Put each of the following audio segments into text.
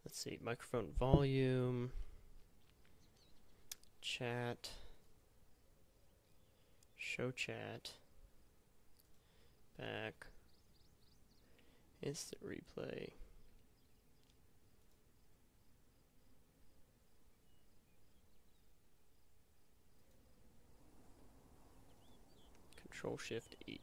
Let's see, microphone volume, chat, show chat, back, instant replay. Control Shift E.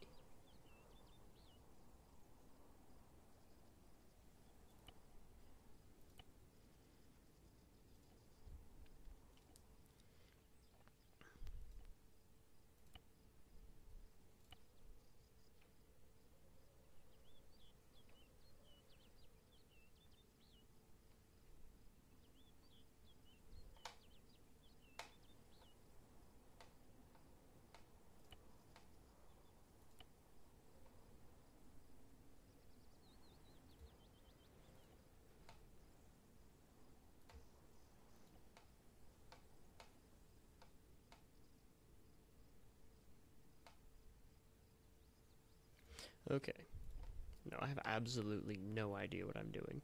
Okay. No, I have absolutely no idea what I'm doing.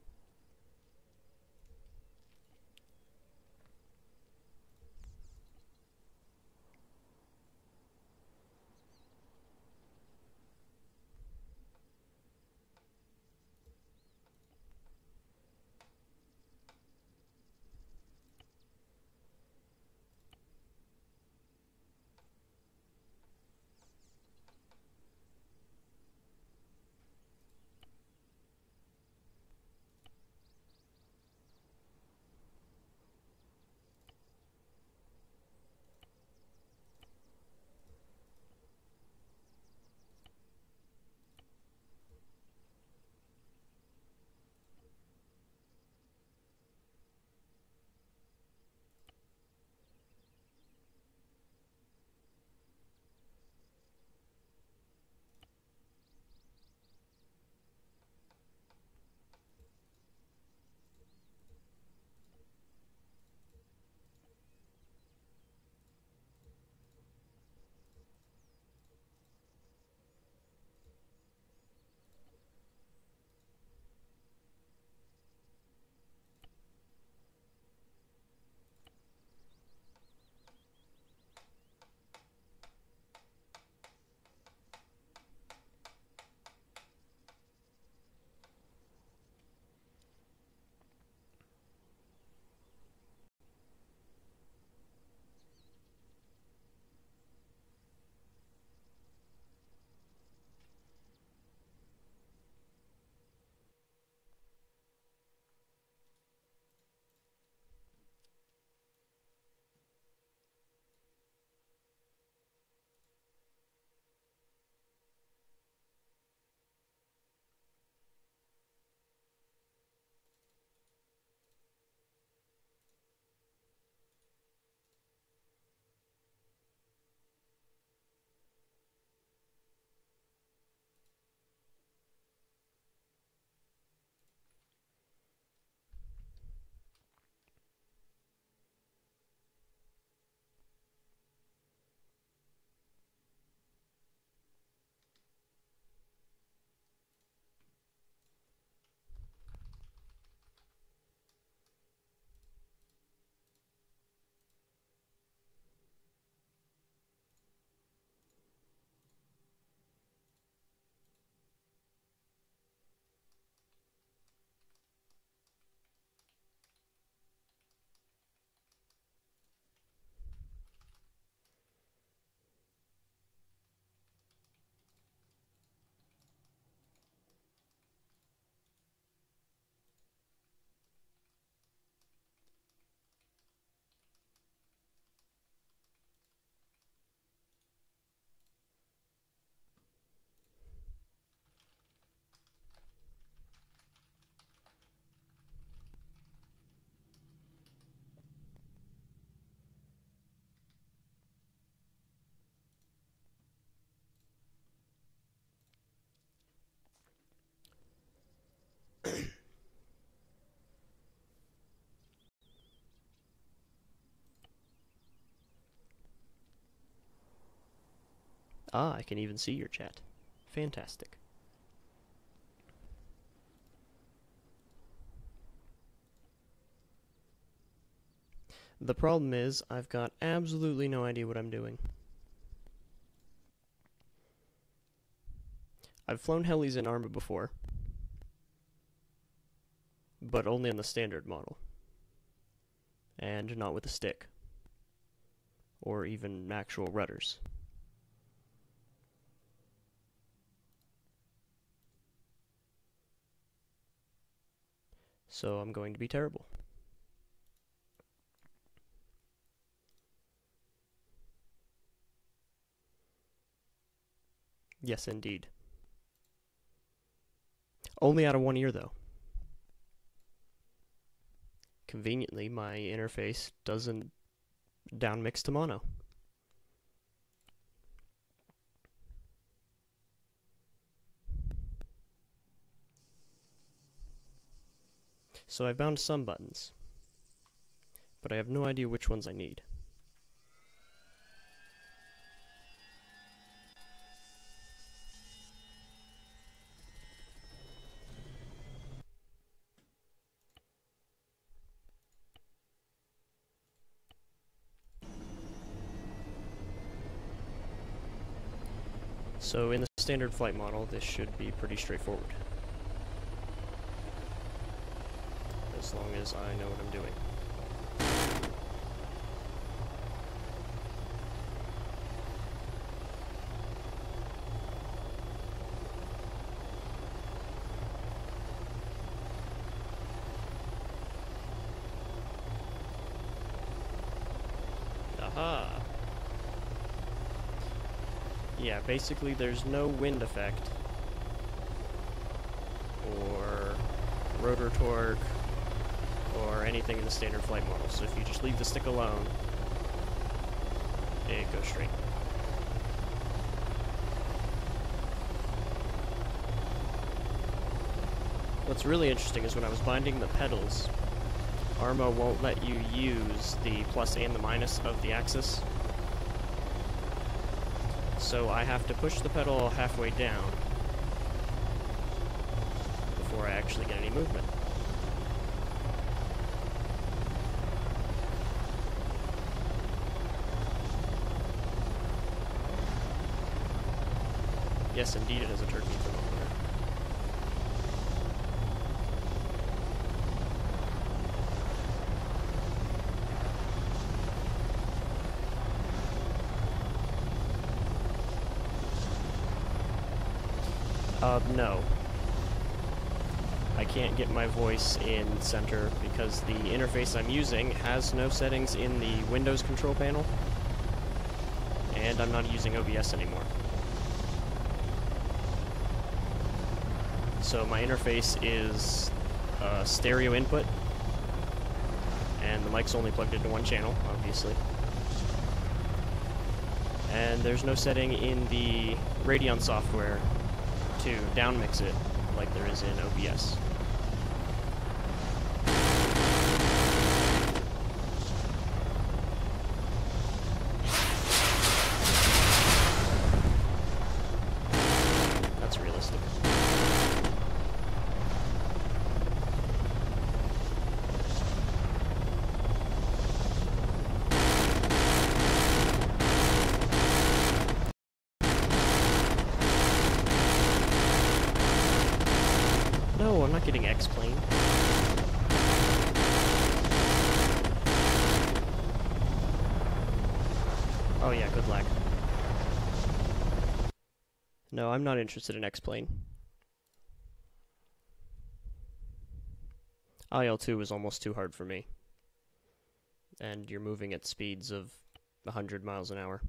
Ah, I can even see your chat. Fantastic. The problem is, I've got absolutely no idea what I'm doing. I've flown helis in Arma before, but only on the standard model, and not with a stick, or even actual rudders. So I'm going to be terrible. Yes, indeed. Only out of one ear, though. Conveniently, my interface doesn't downmix to mono. So I bound some buttons, but I have no idea which ones I need. So in the standard flight model, this should be pretty straightforward, as long as I know what I'm doing. Aha! Yeah, basically there's no wind effect, or rotor torque, or anything in the standard flight model, so if you just leave the stick alone, it goes straight. What's really interesting is when I was binding the pedals, Arma won't let you use the plus and the minus of the axis. So I have to push the pedal halfway down before I actually get any movement. Yes, indeed, it has a turkey thermometer. No. I can't get my voice in center because the interface I'm using has no settings in the Windows control panel, and I'm not using OBS anymore. So my interface is stereo input, and the mic's only plugged into one channel, obviously. And there's no setting in the Radeon software to downmix it like there is in OBS. That's realistic. No, I'm not getting X-plane. Oh yeah, good lag. No, I'm not interested in X-plane. IL-2 is almost too hard for me. And you're moving at speeds of 100 miles an hour.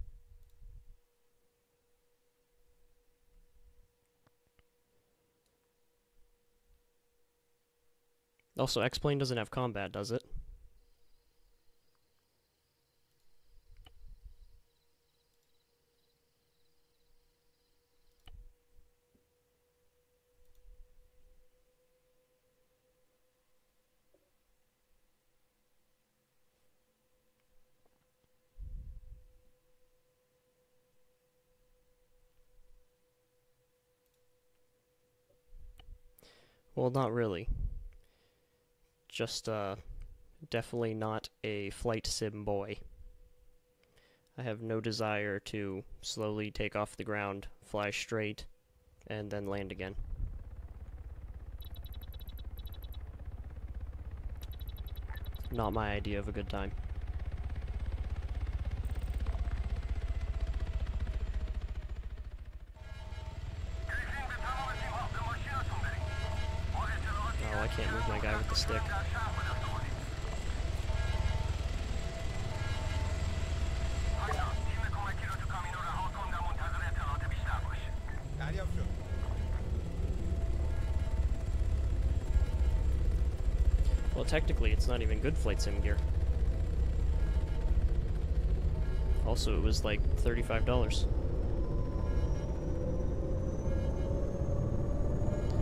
Also, X-plane doesn't have combat, does it? Well, not really. Just, definitely not a flight sim boy. I have no desire to slowly take off the ground, fly straight, and then land again. Not my idea of a good time. Oh, I can't move my guy with the stick. Well, technically, it's not even good flight sim gear. Also, it was like $35.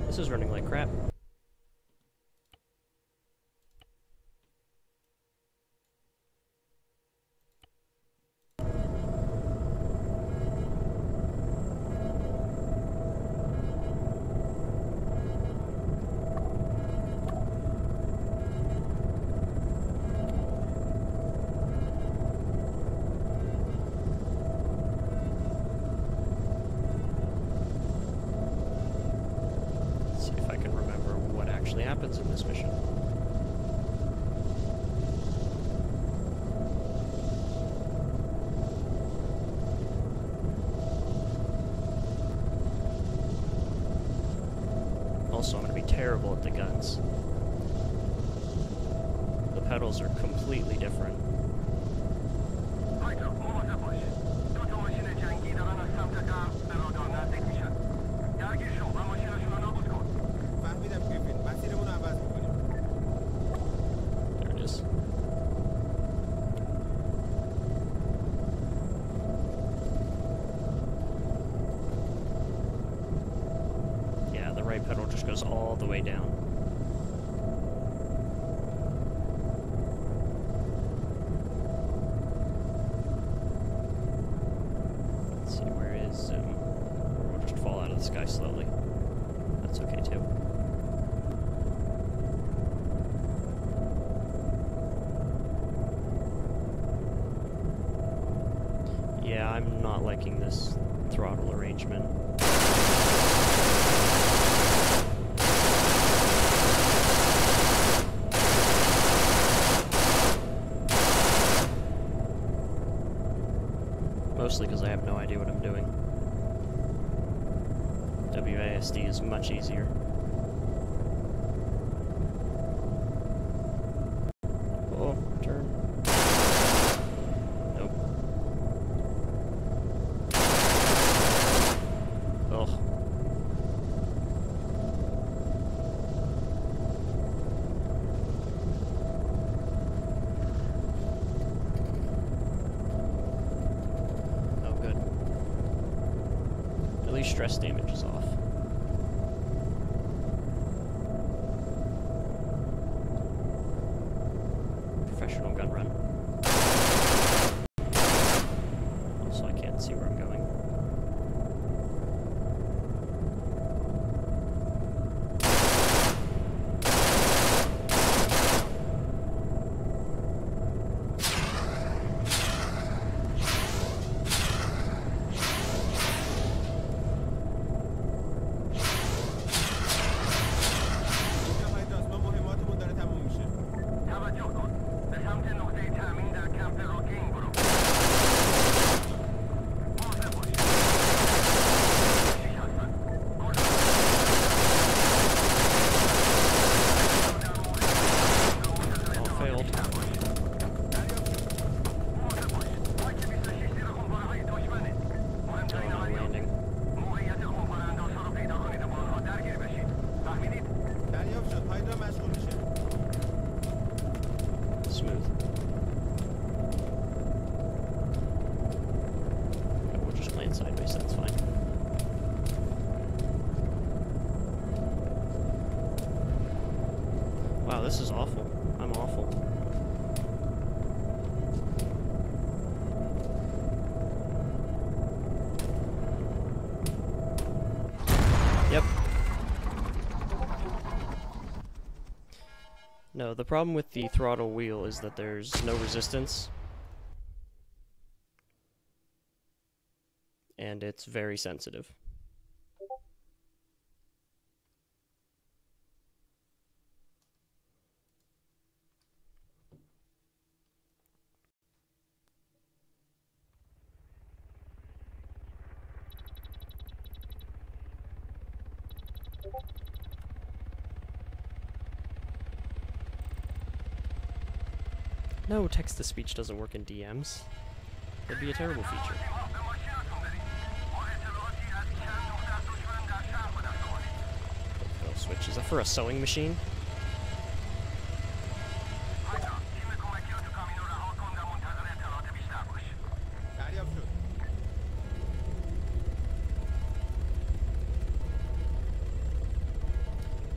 This is running like crap. Happens in this mission. Also, I'm going to be terrible at the guns. The pedals are completely different. Right pedal just goes all the way down. Let's see, where is zoom? Or we'll just fall out of the sky slowly. That's okay too. Yeah, I'm not liking this throttle arrangement. Mostly because I have no idea what I'm doing. WASD is much easier. Oh, turn. Nope. Ugh. Stress damage is off. Professional gun run. Also, I can't see where I'm going. Sideways, that's fine. Wow, this is awful. I'm awful. Yep. No, the problem with the throttle wheel is that there's no resistance. And it's very sensitive. No, text-to-speech doesn't work in DMs. That'd be a terrible feature. Switch. Is that for a sewing machine?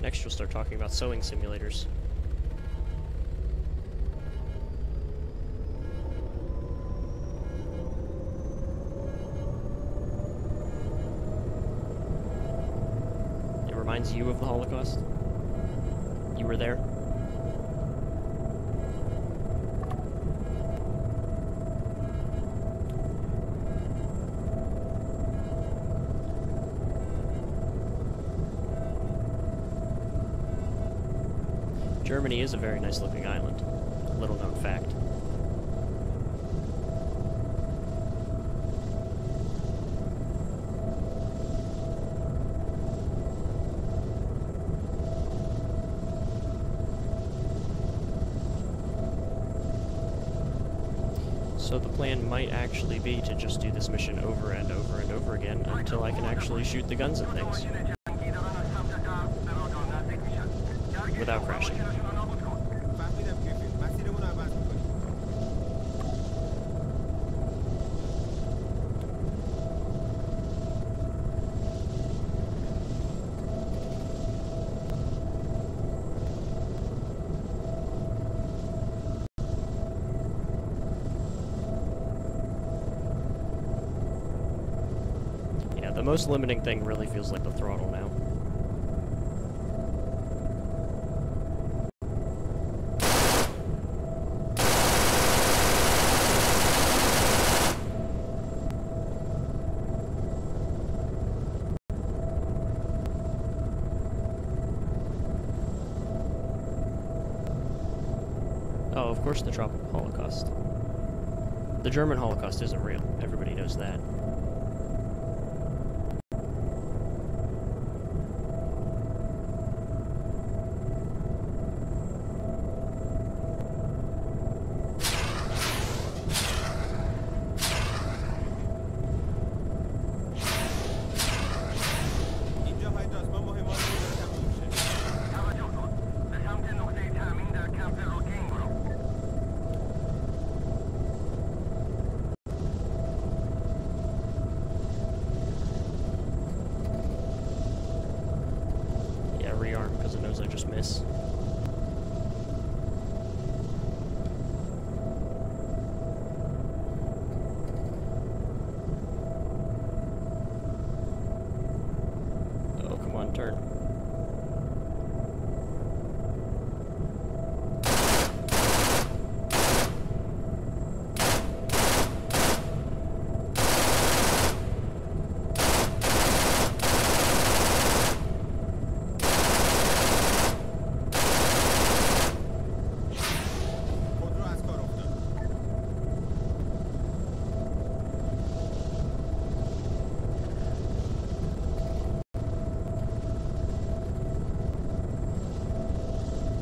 Next, you'll start talking about sewing simulators. Reminds you of the Holocaust? You were there? Germany is a very nice looking island. Little known fact. So the plan might actually be to just do this mission over and over and over again until I can actually shoot the guns at things. Without crashing. The most limiting thing really feels like the throttle now. Oh, of course the tropical Holocaust. The German Holocaust isn't real. Everybody knows that. Rearm because it knows I just miss. Oh, come on, turn.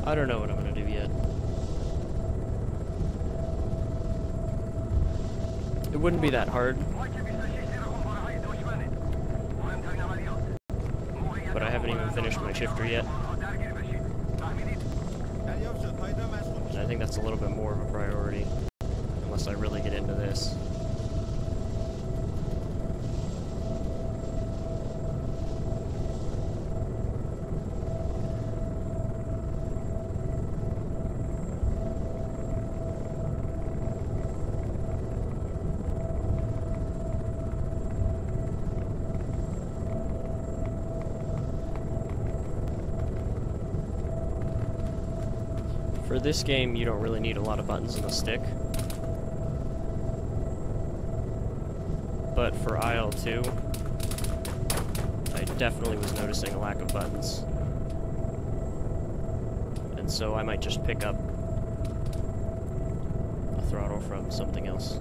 I don't know what I'm gonna do yet. It wouldn't be that hard. But I haven't even finished my shifter yet. And I think that's a little bit more of a priority. Unless I really get into this. For this game, you don't really need a lot of buttons in the stick. But for IL-2, I definitely was noticing a lack of buttons. And so I might just pick up a throttle from something else.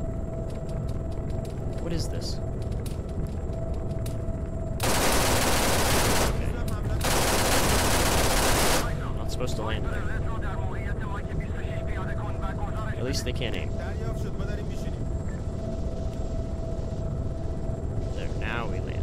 What is this? Okay. I'm not supposed to land there. At least they can't aim. There, now we land.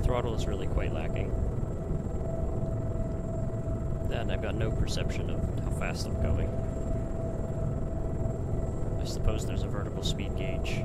Throttle is really quite lacking. And I've got no perception of how fast I'm going. I suppose there's a vertical speed gauge.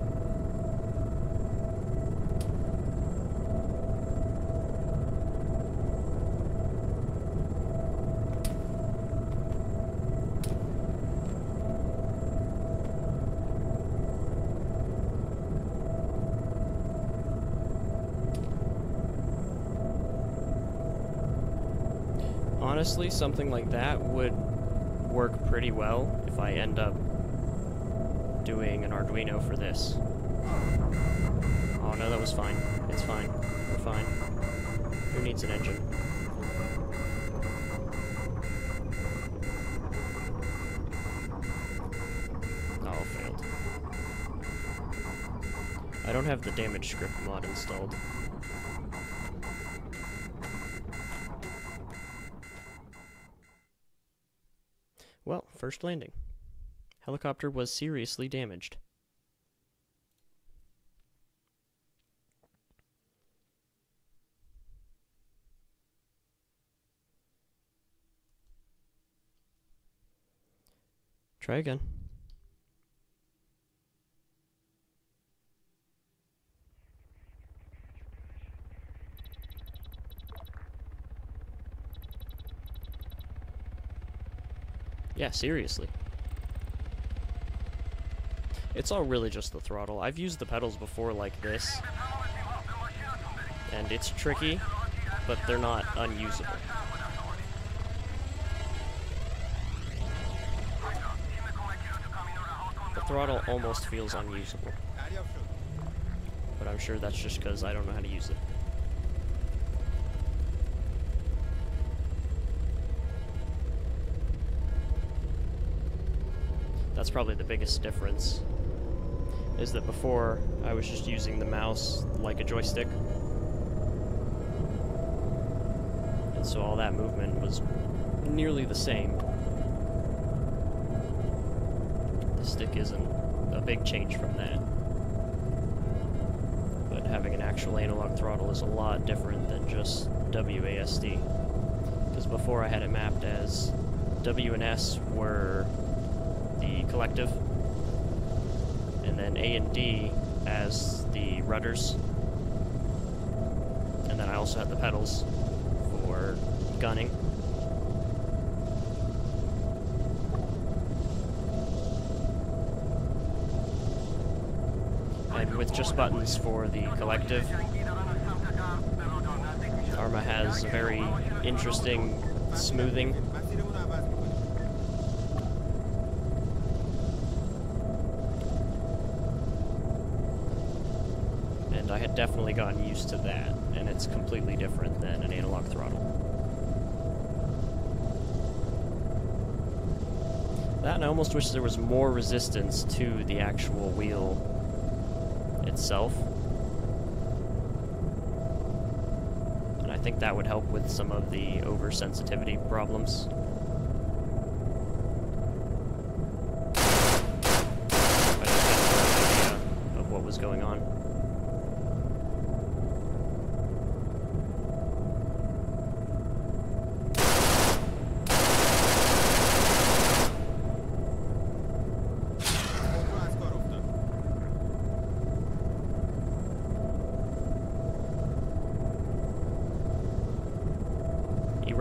Honestly, something like that would work pretty well if I end up doing an Arduino for this. Oh no, that was fine. It's fine. We're fine. Who needs an engine? Oh, failed. I don't have the damage script mod installed. Well, first landing. Helicopter was seriously damaged. Try again. Yeah, seriously. It's all really just the throttle. I've used the pedals before like this, and it's tricky, but they're not unusable. The throttle almost feels unusable, but I'm sure that's just because I don't know how to use it. That's probably the biggest difference, is that before I was just using the mouse like a joystick, and so all that movement was nearly the same. The stick isn't a big change from that, but having an actual analog throttle is a lot different than just WASD, because before I had it mapped as W and S were the collective, and then A and D as the rudders, and then I also had the pedals for gunning. And with just buttons for the collective, Arma has a very interesting smoothing. I had definitely gotten used to that, and it's completely different than an analog throttle. That, and I almost wish there was more resistance to the actual wheel itself. And I think that would help with some of the oversensitivity problems. But I had no idea of what was going on.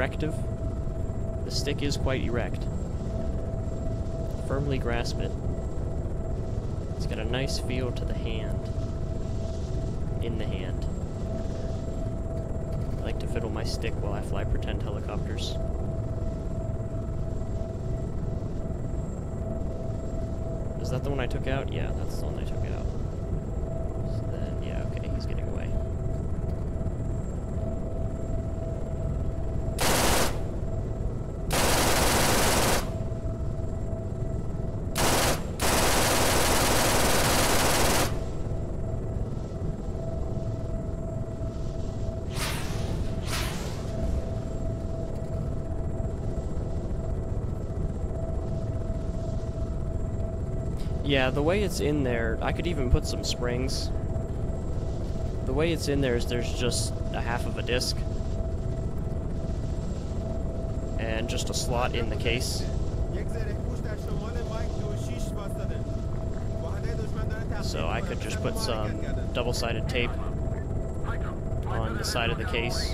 erective. The stick is quite erect. Firmly grasp it. It's got a nice feel to the hand. In the hand. I like to fiddle my stick while I fly pretend helicopters. Is that the one I took out? Yeah, that's the one I took out. So then, yeah, okay, he's getting away. Yeah, the way it's in there, I could even put some springs. The way it's in there is there's just a half of a disc. And just a slot in the case. So I could just put some double-sided tape on the side of the case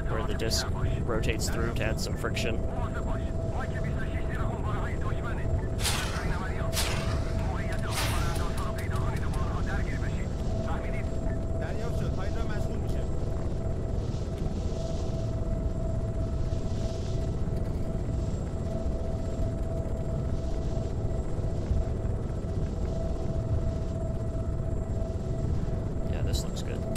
where the disc rotates through to add some friction. This looks good. No.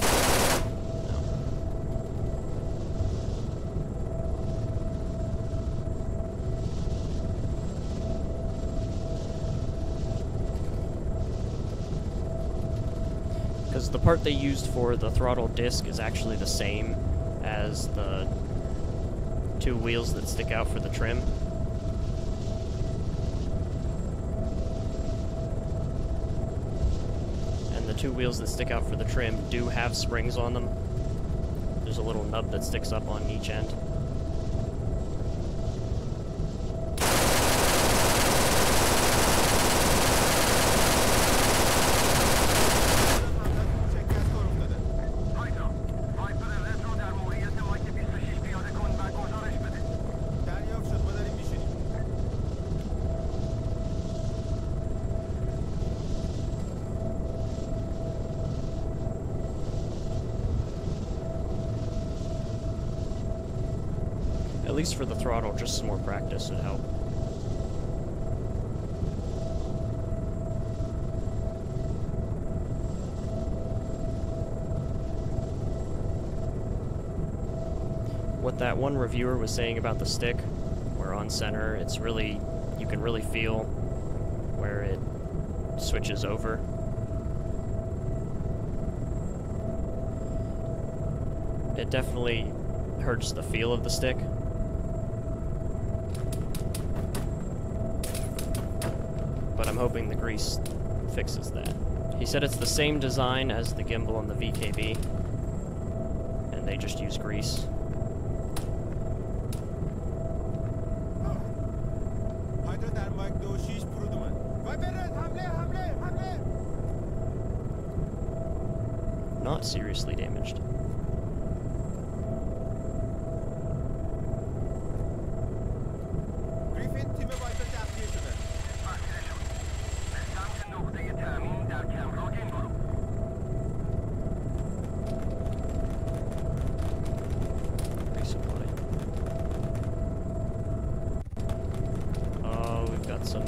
Because the part they used for the throttle disc is actually the same as the two wheels that stick out for the trim. Two wheels that stick out for the trim do have springs on them. There's a little nub that sticks up on each end. At least for the throttle, just some more practice would help. What that one reviewer was saying about the stick, where on center, it's really, you can really feel where it switches over. It definitely hurts the feel of the stick. But I'm hoping the grease fixes that. He said it's the same design as the gimbal and the VKB, and they just use grease. Not seriously damaged. Some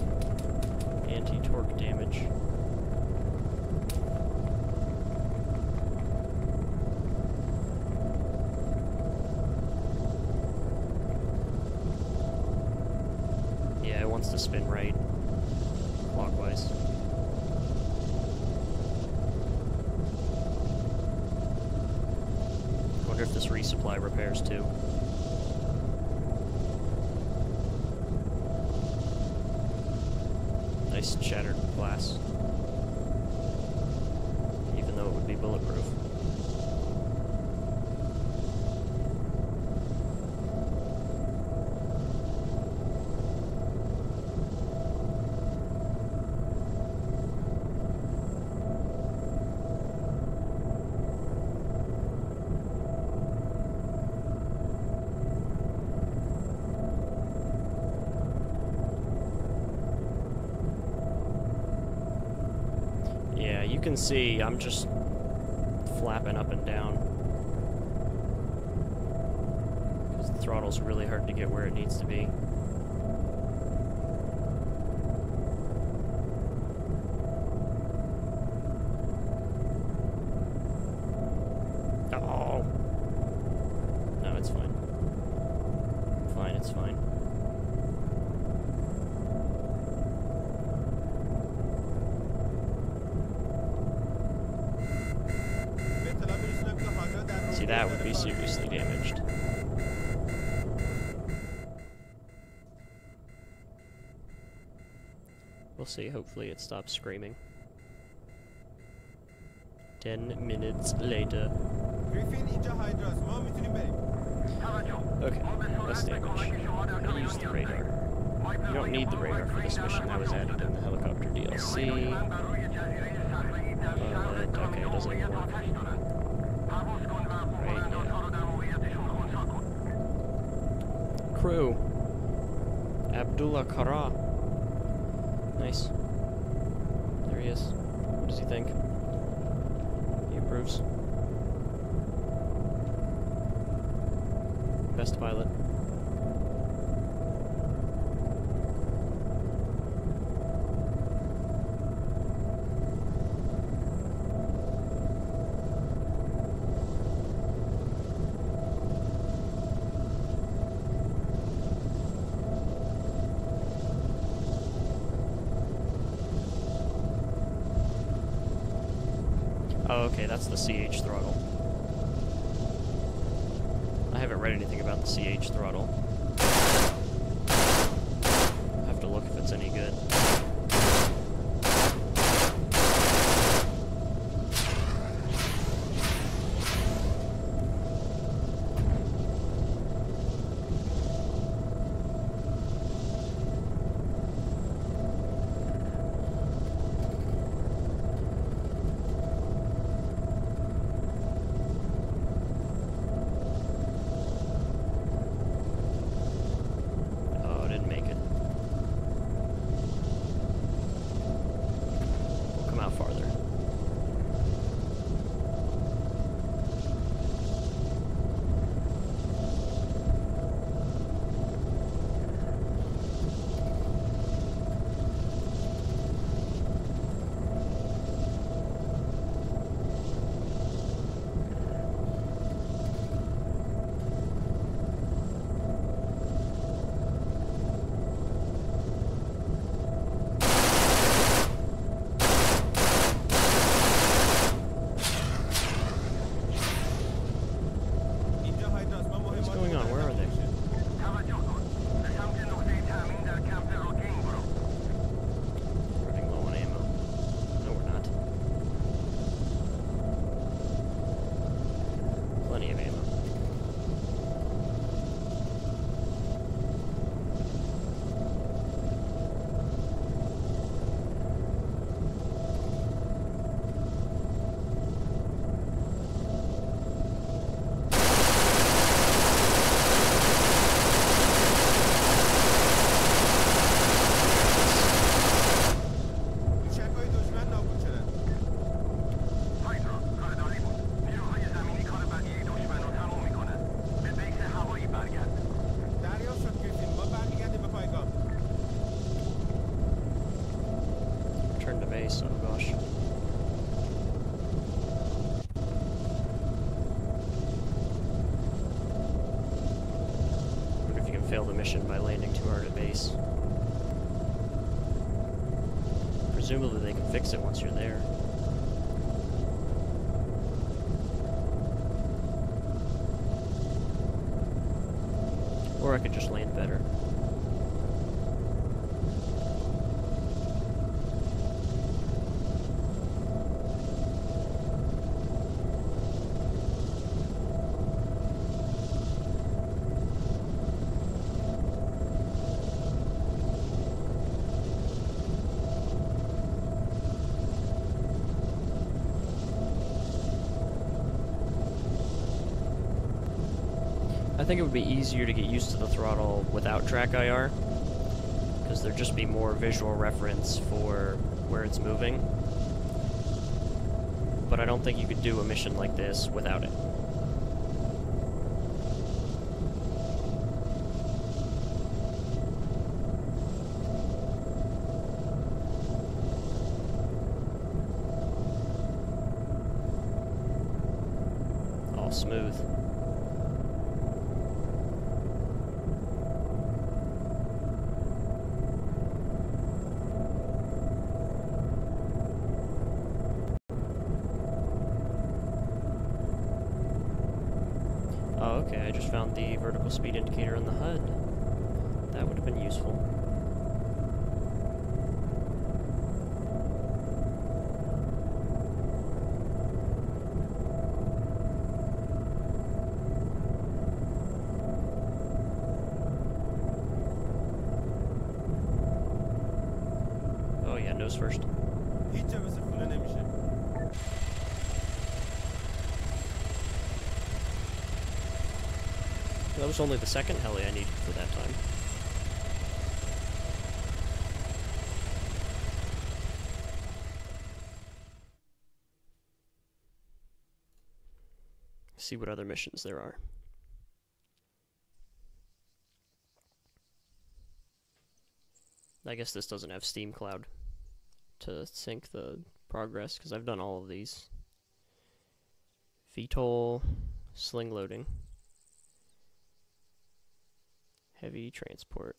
anti-torque damage. Yeah, it wants to spin right, clockwise. I wonder if this resupply repairs too. Nice shattered glass, even though it would be bulletproof. Yeah, you can see I'm just flapping up and down. Because the throttle's really hard to get where it needs to be. Oh! No, it's fine. Fine, it's fine. See, that would be seriously damaged. We'll see, hopefully it stops screaming. 10 minutes later. Okay, less damage. I'm gonna use the radar. You don't need the radar for this mission, that was added in the helicopter DLC. But, okay, it doesn't even work. Right, yeah. Crew. Abdullah Kara. Nice. There he is. What does he think? He approves. Best pilot. Oh, okay, that's the CH throttle. I haven't read anything about the CH throttle. I have to look if it's any good. Fail the mission by landing too hard at base. Presumably they can fix it once you're there. Or I could just land better. I think it would be easier to get used to the throttle without track IR, because there'd just be more visual reference for where it's moving. but I don't think you could do a mission like this without it. All smooth. Oh, okay, I just found the vertical speed indicator on the HUD. That would have been useful. Oh yeah, nose first. That was only the second heli I needed for that time. See what other missions there are. I guess this doesn't have Steam Cloud to sync the progress, because I've done all of these. VTOL, sling loading. Heavy transport.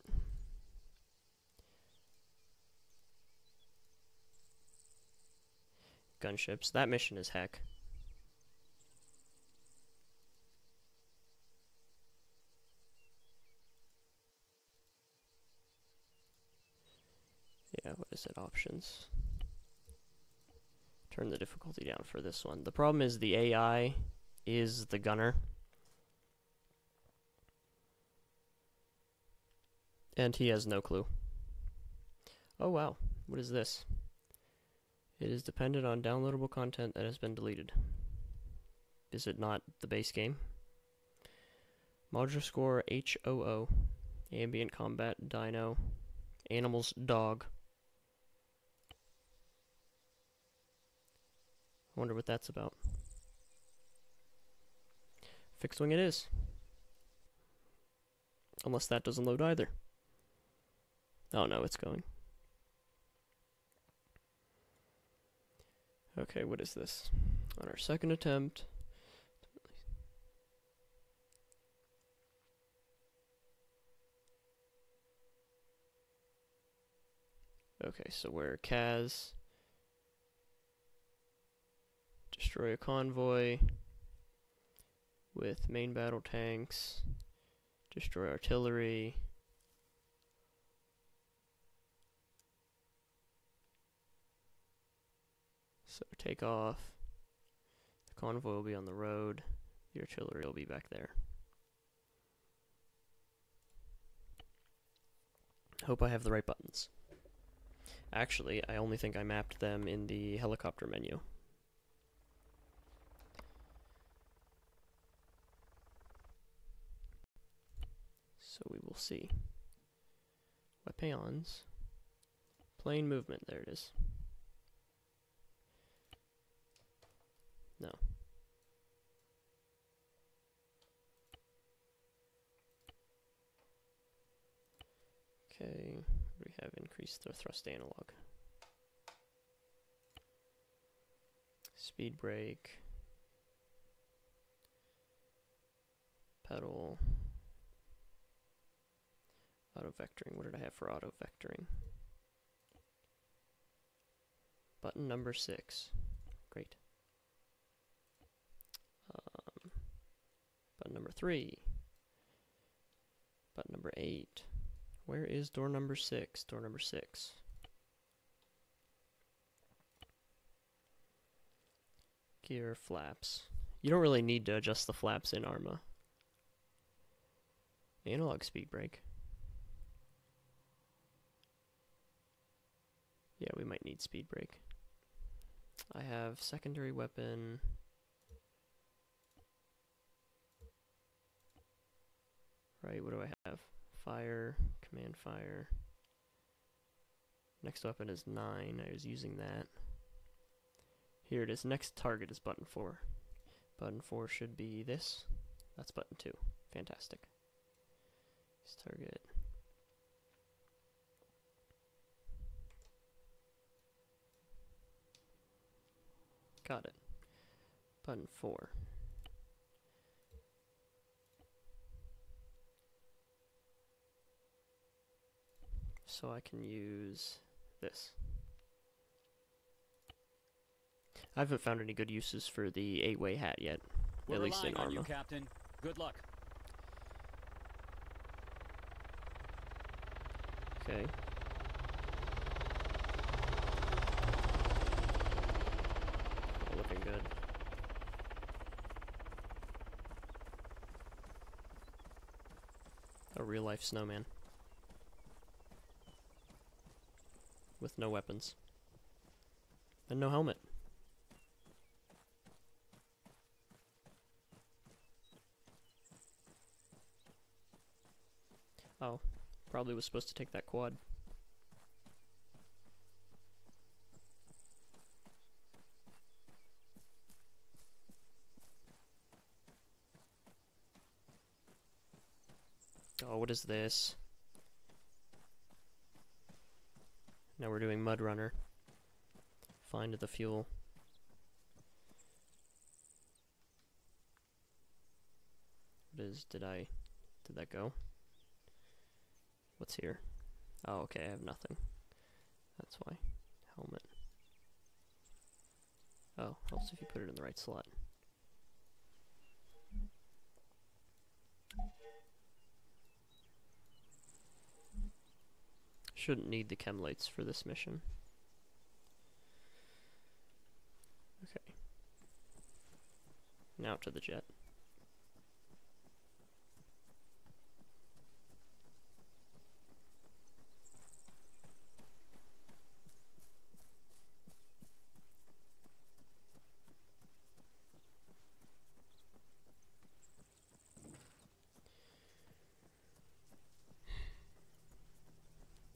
Gunships. That mission is heck. Yeah, what is it? Options. Turn the difficulty down for this one. The problem is the AI is the gunner. And he has no clue. Oh wow, what is this? It is dependent on downloadable content that has been deleted. Is it not the base game? Modular score HOO. Ambient combat dino. Animals dog. I wonder what that's about. Fixed wing it is. Unless that doesn't load either. Oh no, it's going. Okay, what is this? On our second attempt. Okay, so we're Kaz. Destroy a convoy with main battle tanks. Destroy artillery. So take off. The convoy will be on the road. The artillery will be back there. Hope I have the right buttons. Actually, I only think I mapped them in the helicopter menu. So we will see. Weapons. Plane movement, there it is. No. Okay, we have increased the thrust analog. Speed brake. Pedal. Auto vectoring. What did I have for auto vectoring? Button number 6. Great. Button number 3. Button number 8. Where is door number 6? Door number 6. Gear flaps. You don't really need to adjust the flaps in Arma. Analog speed brake. Yeah, we might need speed brake. I have secondary weapon. Right, what do I have? Fire, command fire. Next weapon is 9. I was using that. Here it is. Next target is button 4. Button 4 should be this. That's button 2. Fantastic. This target. Got it. Button 4. So I can use this. I haven't found any good uses for the 8-way hat yet, at least in Arma. You, Captain. Good luck. Okay. All looking good. A real-life snowman. With no weapons. And no helmet. Oh, probably was supposed to take that quad. Oh, what is this? Now we're doing Mud Runner. Find the fuel. What is, did that go? What's here? Oh, okay, I have nothing. That's why. Helmet. Oh, helps if you put it in the right slot. Shouldn't need the chem lights for this mission. Okay. Now to the jet.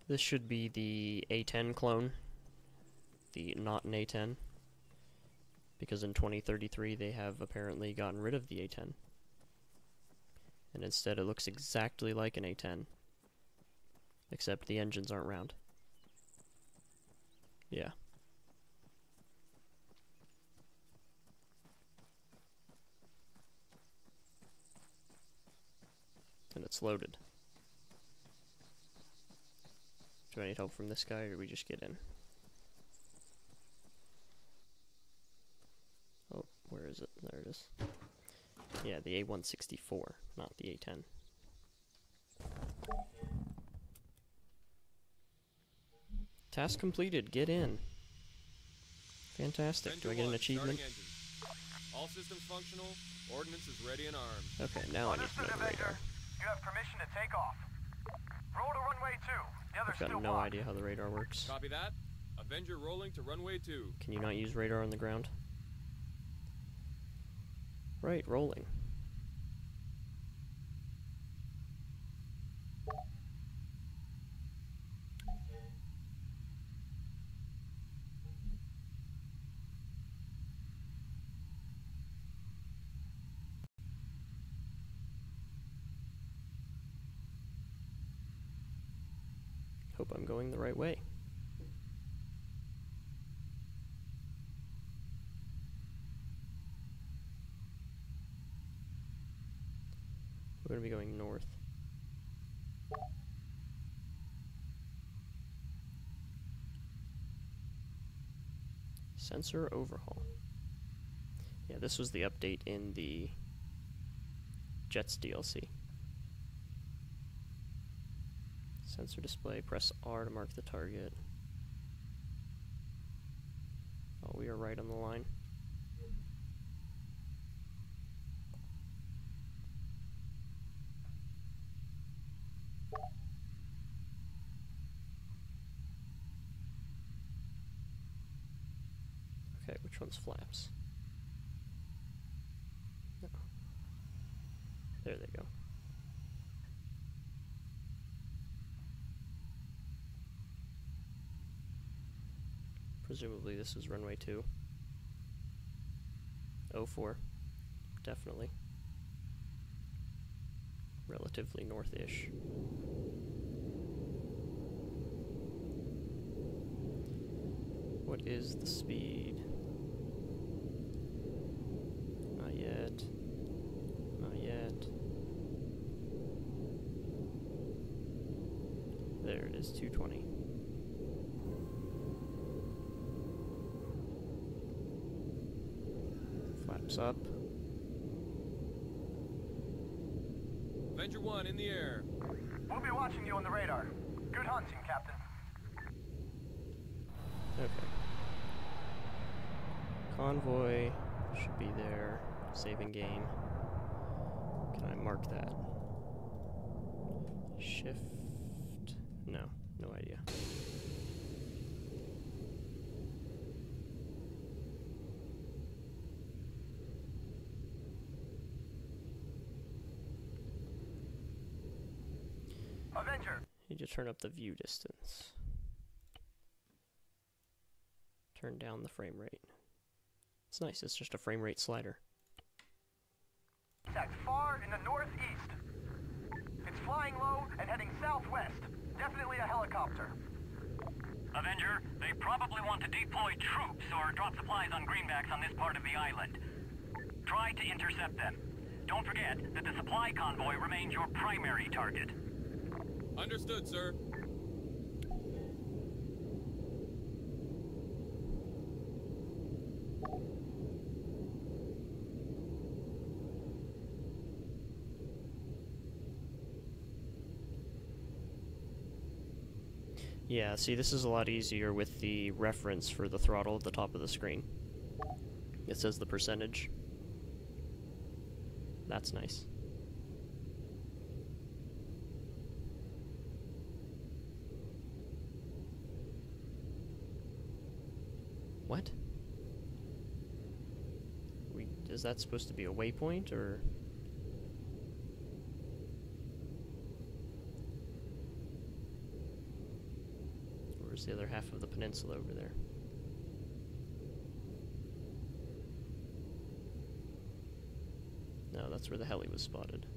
This should be the A10 clone, the not an A10, because in 2033 they have apparently gotten rid of the A10, and instead it looks exactly like an A10, except the engines aren't round. Yeah. And it's loaded. Do I need help from this guy, or do we just get in? Oh, where is it? There it is. Yeah, the A164, not the A10. Task completed, get in. Fantastic. Do I get an achievement? All systems functional, ordnance is ready and armed. Okay, now I need to know the radar. You have permission to take off. Roll to runway 2. The other's I've got still no blocked. idea how the radar works. Copy that. Avenger rolling to runway 2. Can you not use radar on the ground? Right, rolling. Hope I'm going the right way. We're going to be going north. Sensor overhaul. Yeah, this was the update in the Jets DLC. Sensor display, press R to mark the target. Oh, we are right on the line. Okay, which one's flaps? No. There they go. Presumably this is runway 2. 04. Definitely. Relatively north-ish. What is the speed? Not yet. Not yet. There it is, 220. Flaps up. Avenger 1 in the air. We'll be watching you on the radar. Good hunting, Captain. Okay. Convoy should be there. Saving game. Can I mark that? Shift? No, no idea. Avenger. You just turn up the view distance. Turn down the frame rate. It's nice, it's just a frame rate slider. That's far in the northeast. It's flying low and heading southwest. Definitely a helicopter. Avenger, they probably want to deploy troops or drop supplies on greenbacks on this part of the island. Try to intercept them. Don't forget that the supply convoy remains your primary target. Understood, sir. Yeah, see, this is a lot easier with the reference for the throttle at the top of the screen. It says the percentage. That's nice. What? Is that supposed to be a waypoint, or...? Where's the other half of the peninsula over there? No, that's where the heli was spotted.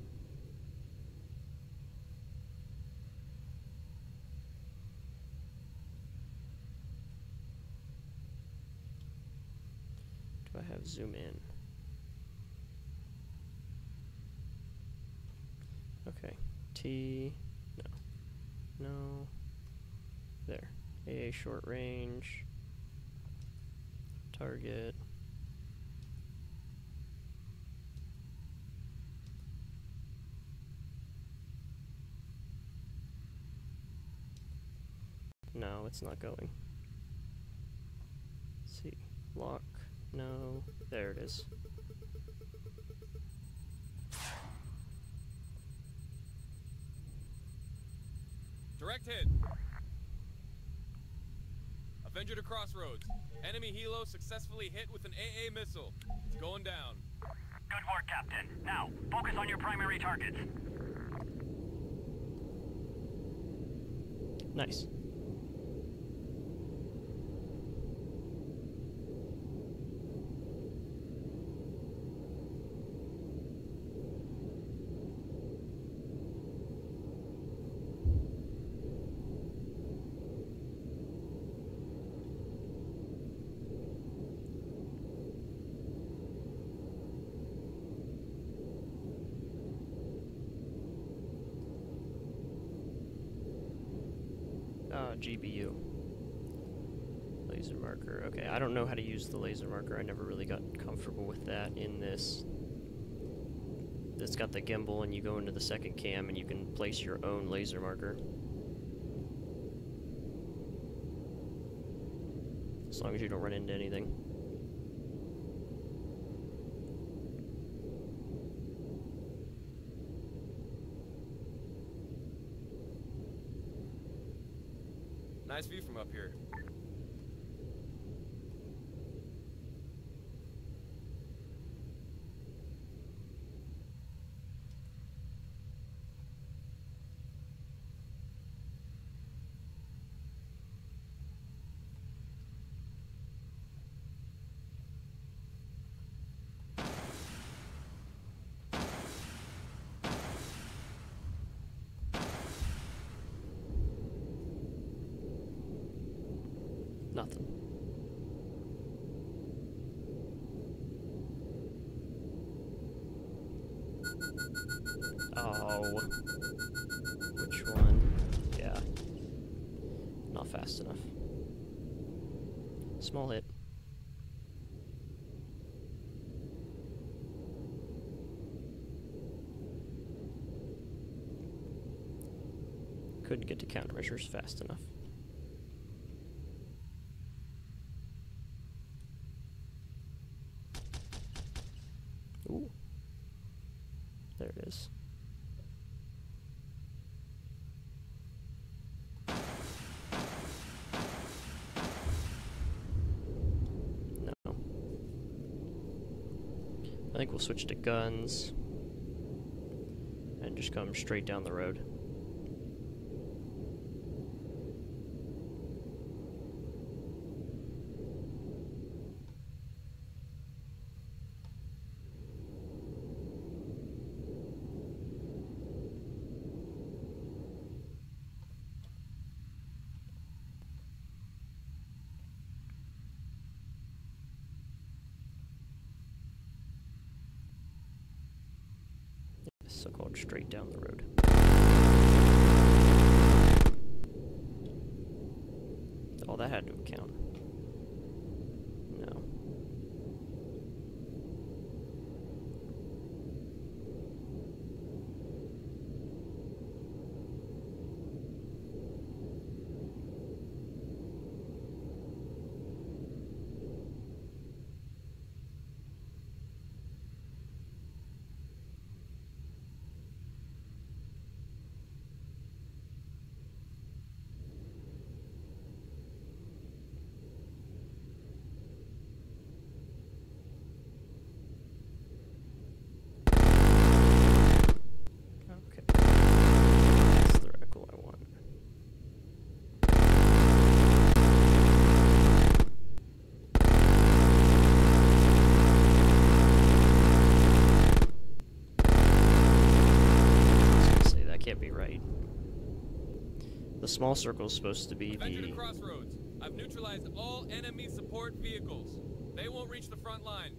Do I have zoom in? Okay. T... no. No. There. AA short range. Target. No, it's not going. Let's see. Lock. No. There it is. Direct hit. Avenger to crossroads. Enemy helo successfully hit with an AA missile. It's going down. Good work, Captain. Now, focus on your primary targets. Nice. GBU. Laser marker. Okay, I don't know how to use the laser marker. I never really got comfortable with that in this. It's got the gimbal and you go into the second cam and you can place your own laser marker. As long as you don't run into anything. Nice view from up here. Ow. Which one? Yeah. Not fast enough. Small hit. Couldn't get to countermeasures fast enough. Ooh. There it is. No. I think we'll switch to guns and just come straight down the road. So-called straight down the road. Oh, that had to count. No. The small circle is supposed to be Avenger to the... crossroads. I've neutralized all enemy support vehicles. They won't reach the front line.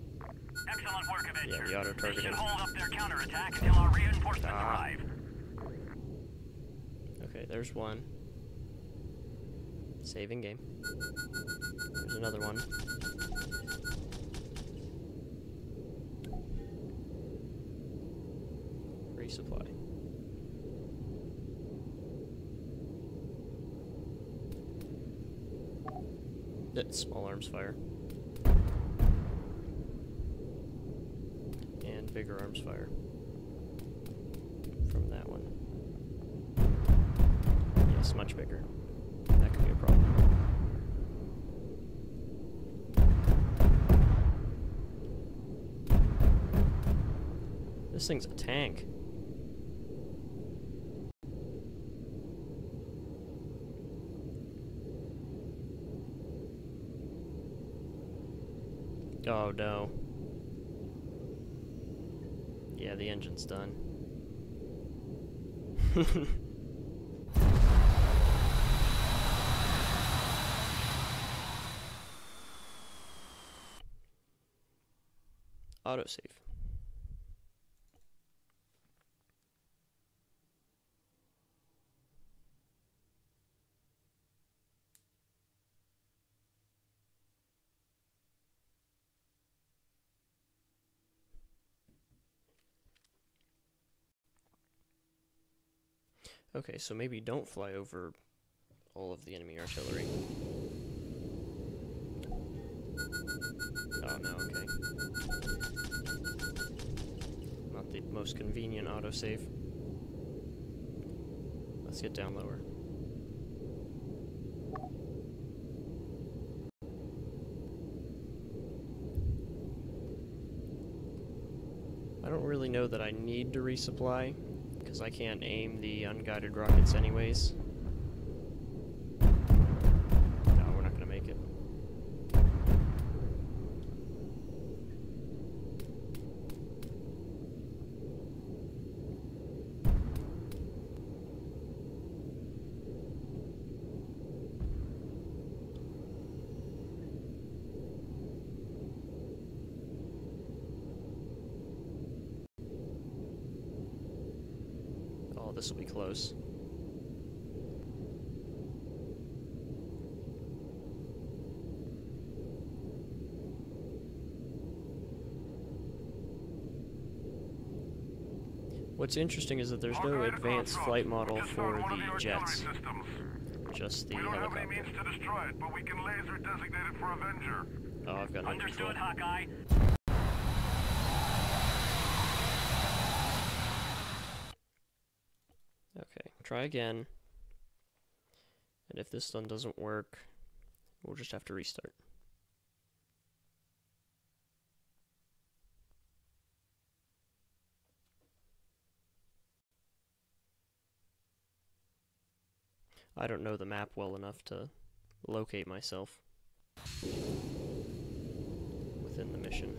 Excellent work, Avenger. Yeah, the auto-targeting. They should hold up their counterattack until our reinforcements arrive. Okay, there's one. Saving game. There's another one. Resupply. Small arms fire. And bigger arms fire. From that one. Yes, much bigger. That could be a problem. This thing's a tank. Oh no. Yeah, the engine's done. Autosave. Okay, so maybe don't fly over all of the enemy artillery. Oh no, okay. Not the most convenient autosave. Let's get down lower. I don't really know that I need to resupply, because I can't aim the unguided rockets anyways. No, we're not going to make it. this will be close. What's interesting is that there's no advanced flight model for the jets, just the helicopter. We don't have any means to destroy it, but we can laser designate it for Avenger. Oh, I've got no control. Understood, Hawkeye. Okay, try again. And if this one doesn't work, we'll just have to restart. I don't know the map well enough to locate myself within the mission.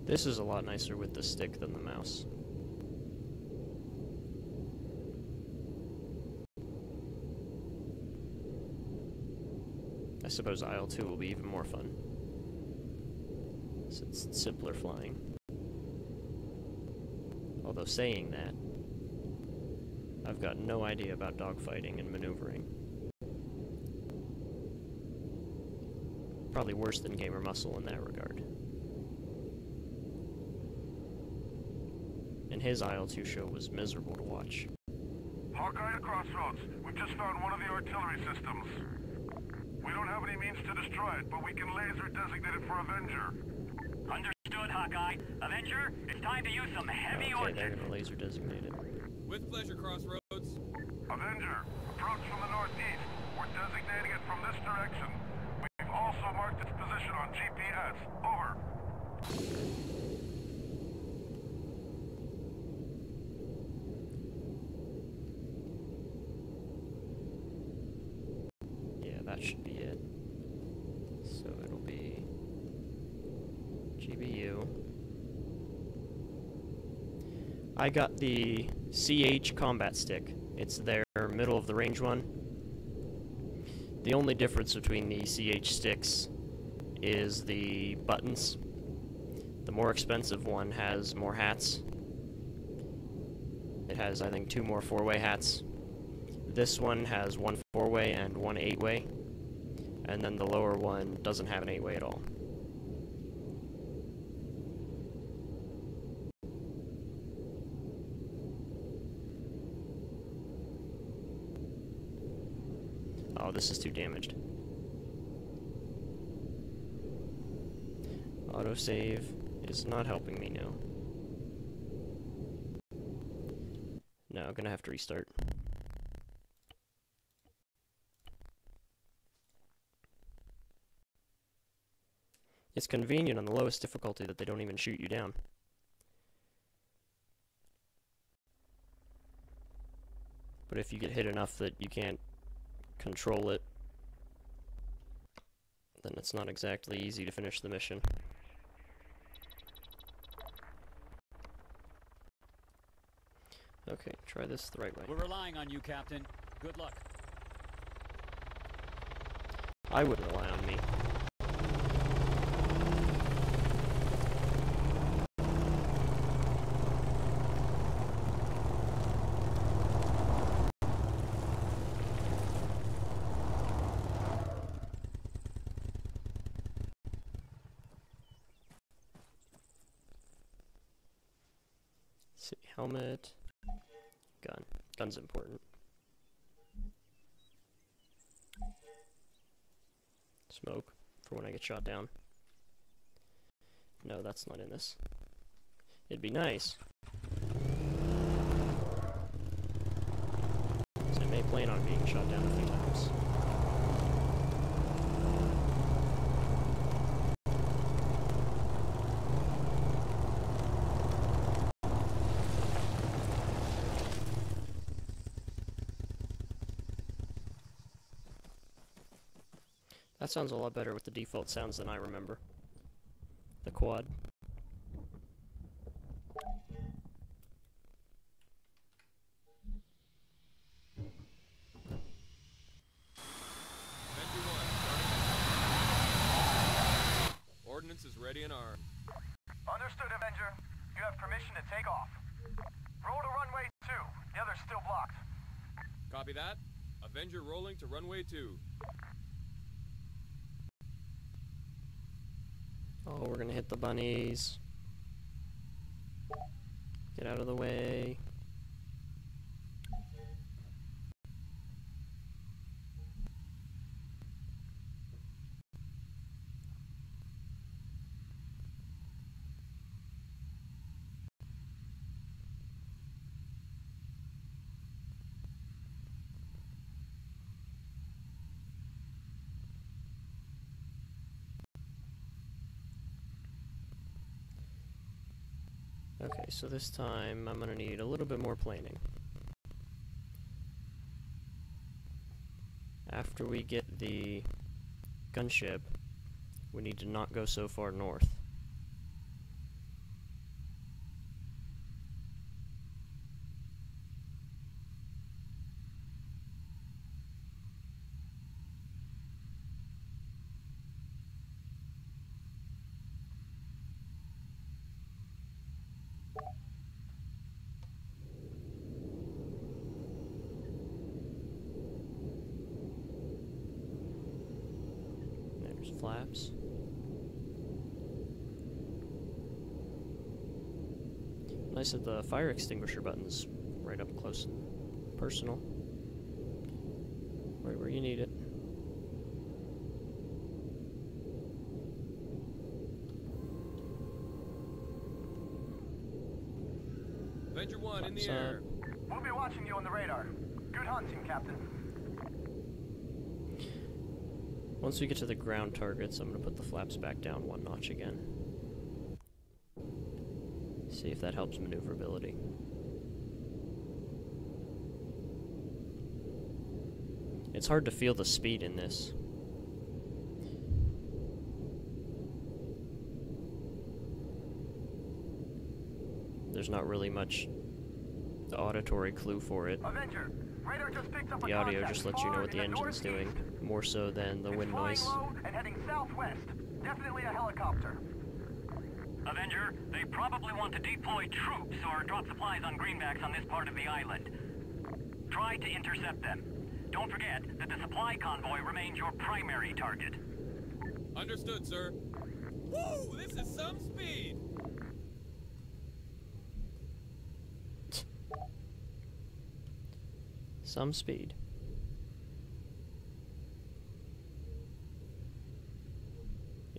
This is a lot nicer with the stick than the mouse. I suppose IL-2 will be even more fun, since it's simpler flying. Although saying that, I've got no idea about dogfighting and maneuvering. Probably worse than Gamer Muscle in that regard. And his IL-2 show was miserable to watch. Hawkeye at Crossroads. We've just found one of the artillery systems. We don't have any means to destroy it, but we can laser designate it for Avenger. Understood, Hawkeye. Avenger, it's time to use some heavy Okay, they're ordnance. gonna laser designate it. With pleasure, Crossroads. Avenger, approach from the northeast. We're designating it from this direction. We've also marked its position on GPS. Over. That should be it. So it'll be GBU. I got the CH CombatStick. It's their middle of the range one. The only difference between the CH sticks is the buttons. The more expensive one has more hats. It has, I think, 2 more 4-way hats. This one has 1 4-way and 1 8-way, and then the lower one doesn't have an 8-way at all. Oh, this is too damaged. Autosave is not helping me now. No, I'm gonna have to restart. It's convenient on the lowest difficulty that they don't even shoot you down. But if you get hit enough that you can't control it, then it's not exactly easy to finish the mission. Okay, try this the right way. We're relying on you, Captain. Good luck. I would rely on me. See, helmet, gun. Gun's important. Smoke, for when I get shot down. No, that's not in this. It'd be nice. So I may plan on being shot down a few times. That sounds a lot better with the default sounds than I remember. The quad. Ordnance is ready and armed. Understood, Avenger. You have permission to take off. Roll to runway 2. The other's still blocked. Copy that. Avenger rolling to runway 2. Oh, we're gonna hit the bunnies. Get out of the way. Okay, so this time I'm gonna need a little bit more planing. After we get the gunship, we need to not go so far north. There's flaps. Nice that the fire extinguisher button's right up close and personal. Right where you need it. Avenger 1 in the Flaps air. up. We'll be watching you on the radar. Good hunting, Captain. Once we get to the ground targets, I'm going to put the flaps back down one notch again. See if that helps maneuverability. It's hard to feel the speed in this. There's not really much auditory clue for it. Avenger, radar just picked up The a audio contact just lets you know far what the in engine's doing, northeast. more so than the It's wind flying noise. low and heading southwest. Definitely a helicopter. Avenger, they probably want to deploy troops or drop supplies on greenbacks on this part of the island. Try to intercept them. Don't forget that the supply convoy remains your primary target. Understood, sir. Woo! This is some speed! Some speed.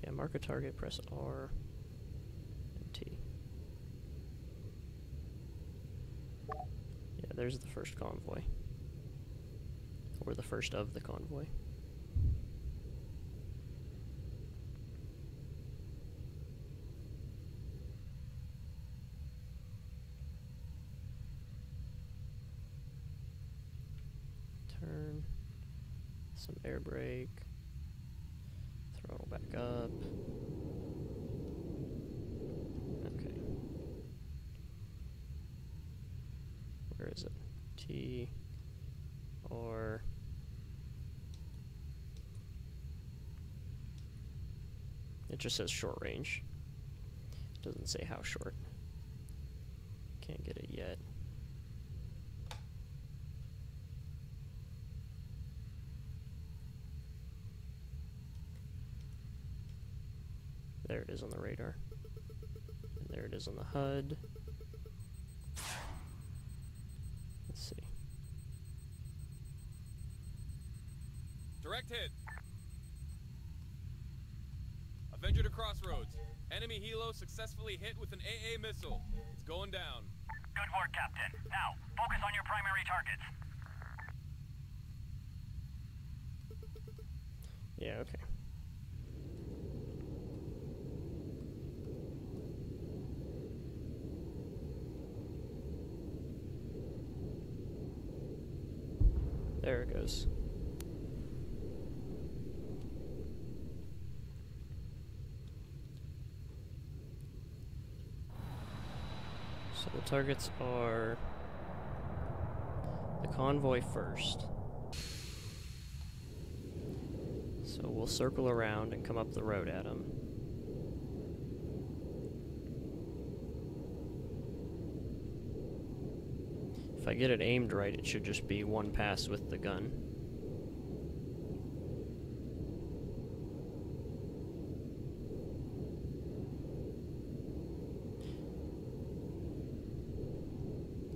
Yeah, mark a target, press R and T. Yeah, there's the first convoy. Or the first of the convoy. Turn. Some air brake. Throttle back up. Okay. Where is it? T. R. It just says short range. It doesn't say how short. Can't get it yet. There it is on the radar. And there it is on the HUD. Let's see. Direct hit. Avenger to crossroads. Enemy helo successfully hit with an AA missile. It's going down. Good work, Captain. Now, focus on your primary targets. Yeah, okay. There it goes. So the targets are the convoy first. So we'll circle around and come up the road at them. If I get it aimed right, it should just be one pass with the gun.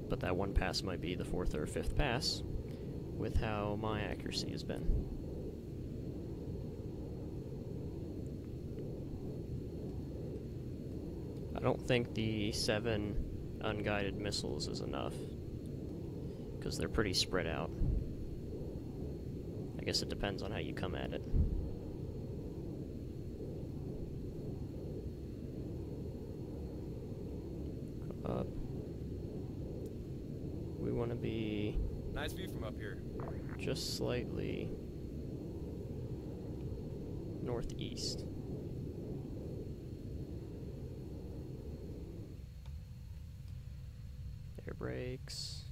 But that one pass might be the fourth or fifth pass, with how my accuracy has been. I don't think the 7 unguided missiles is enough, because they're pretty spread out. I guess it depends on how you come at it. Go up. We want to be... Nice view from up here. Just slightly northeast. Air brakes.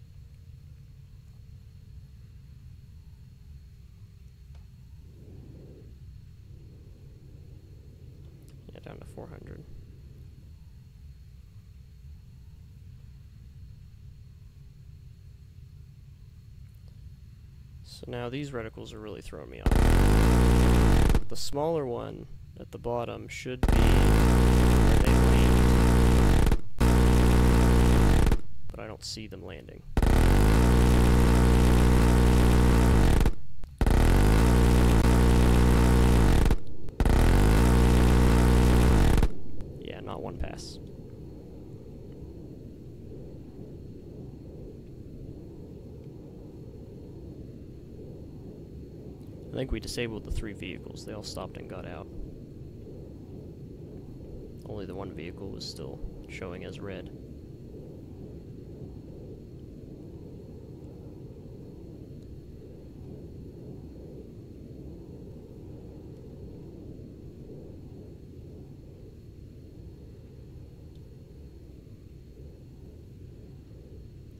Yeah, down to 400. So now these reticles are really throwing me off. The smaller one at the bottom should be where they land, but I don't see them landing. Yeah, not one pass. I think we disabled the 3 vehicles. They all stopped and got out. Only the one vehicle was still showing as red.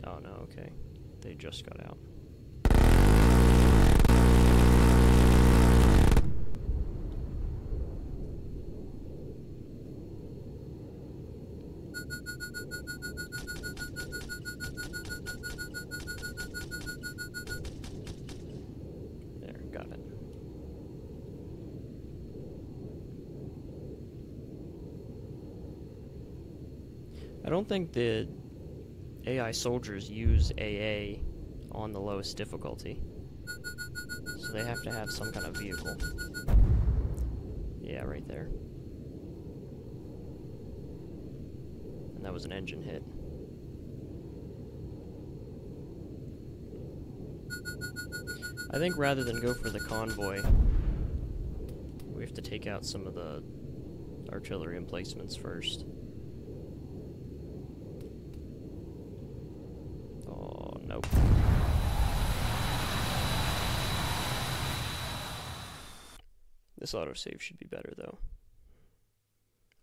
Oh no, okay. They just got out. I don't think the AI soldiers use AA on the lowest difficulty, so they have to have some kind of vehicle. Yeah, right there. And that was an engine hit. I think rather than go for the convoy, we have to take out some of the artillery emplacements first. Nope. This autosave should be better though.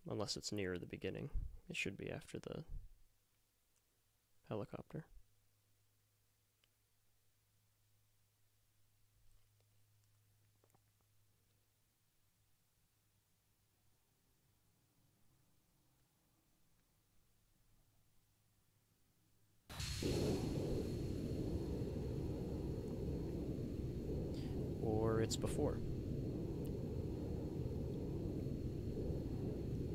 Unless it's near the beginning. It should be after the helicopter. Or it's before.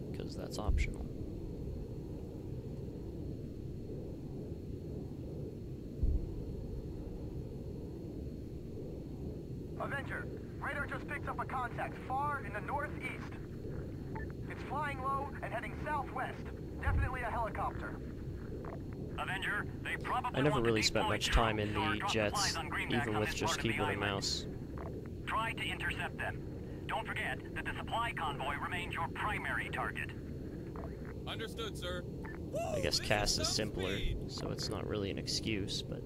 Because that's optional. Avenger, radar just picked up a contact far in the northeast. It's flying low and heading southwest. Definitely a helicopter. Avenger, they probably I never want to really spent deploy much time in troops or the drop jets, supplies on greenbacks even on with this just part of the keyboard and island. mouse. Try to intercept them. Don't forget that the supply convoy remains your primary target. Understood, sir. I guess CAS is simpler, so it's not really an excuse, but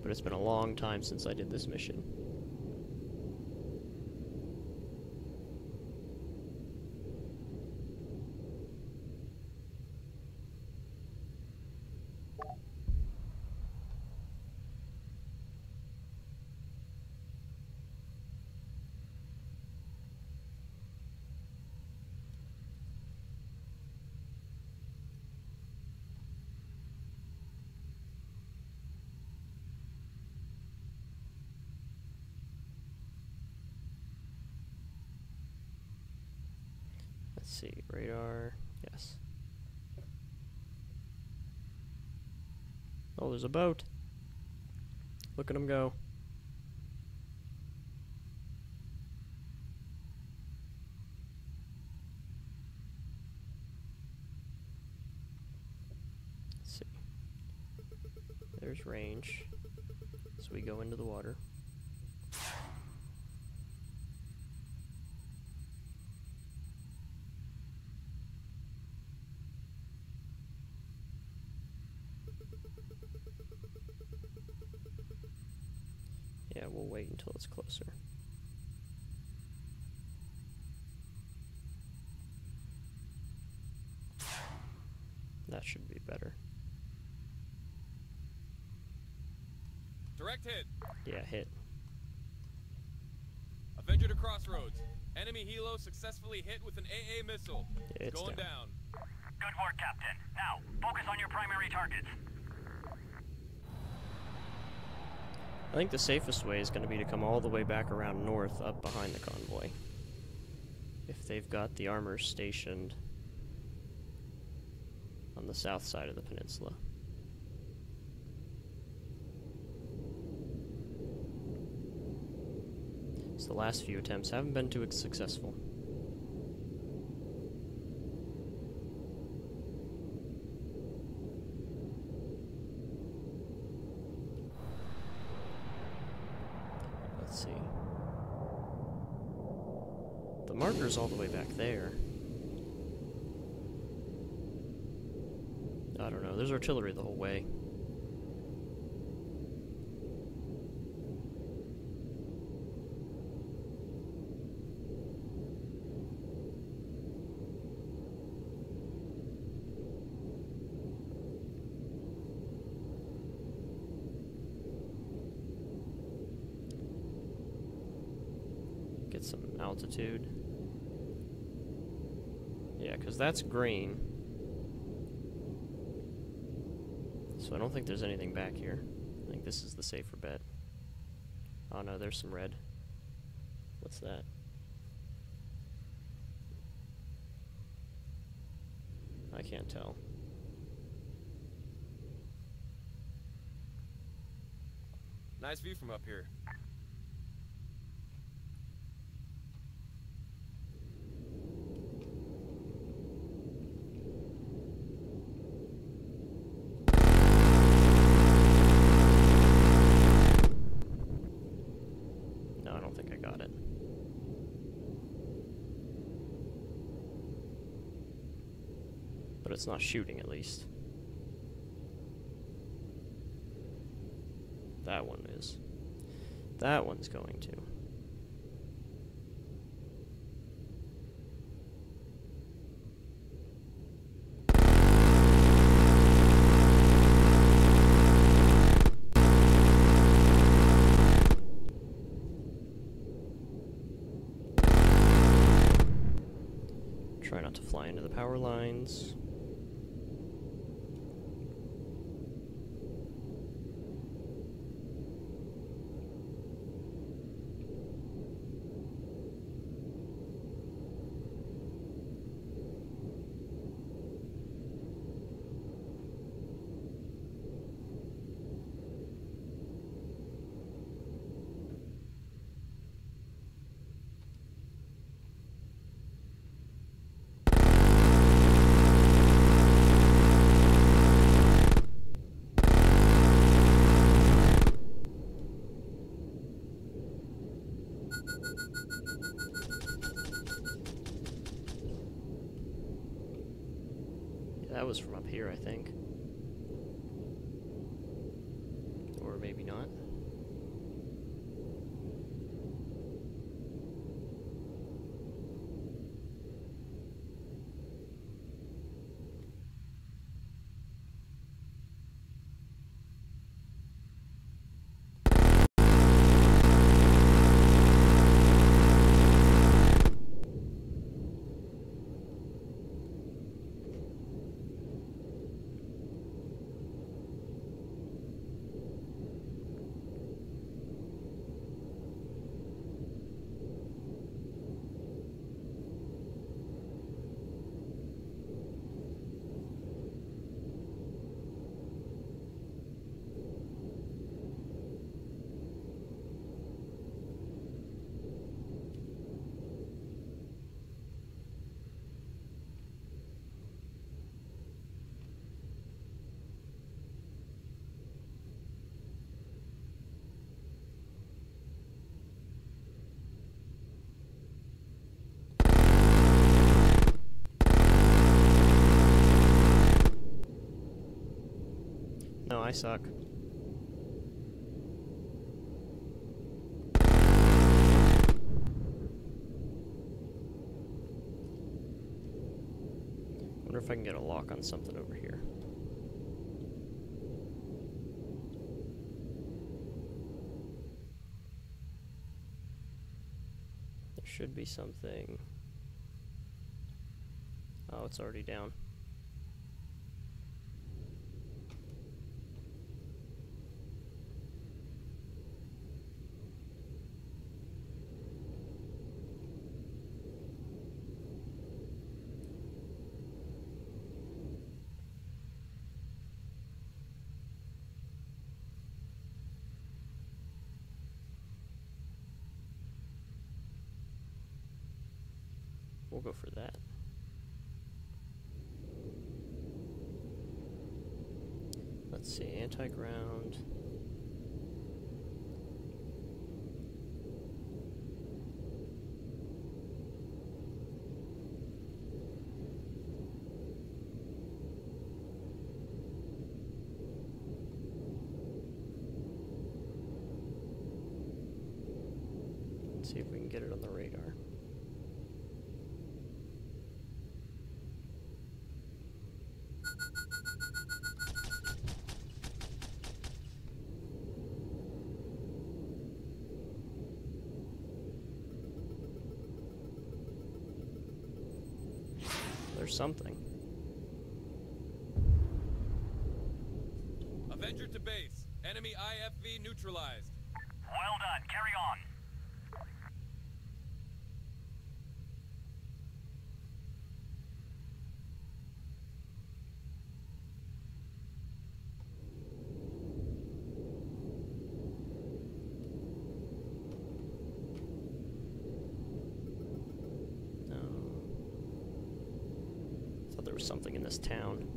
it's been a long time since I did this mission. Let's see, radar, yes. Oh, there's a boat. Look at him go. Let's see. There's range. So we go into the water. Yeah, we'll wait until it's closer. That should be better. Direct hit. Yeah, hit. Avenger to crossroads. Enemy helo successfully hit with an AA missile. Yeah, it's going down. Good work, Captain. Now, focus on your primary targets. I think the safest way is going to be to come all the way back around north up behind the convoy. If they've got the armors stationed on the south side of the peninsula. So the last few attempts haven't been too successful. Let's see. The marker's all the way back there. I don't know, there's artillery the whole way. Get some altitude. Yeah, because that's green. So I don't think there's anything back here. I think this is the safer bet. Oh no, there's some red. What's that? I can't tell. Nice view from up here. But it's not shooting, at least. That one is. That one's going to. Try not to fly into the power lines. That was from up here, I think. Or maybe not. I suck. Wonder if I can get a lock on something over here. There should be something. Oh, it's already down. We'll go for that. Let's see, anti-ground. Let's see if we can get it on the radar. There's something. Avenger to base. Enemy IFV neutralized. Well done. Carry on. There was something in this town.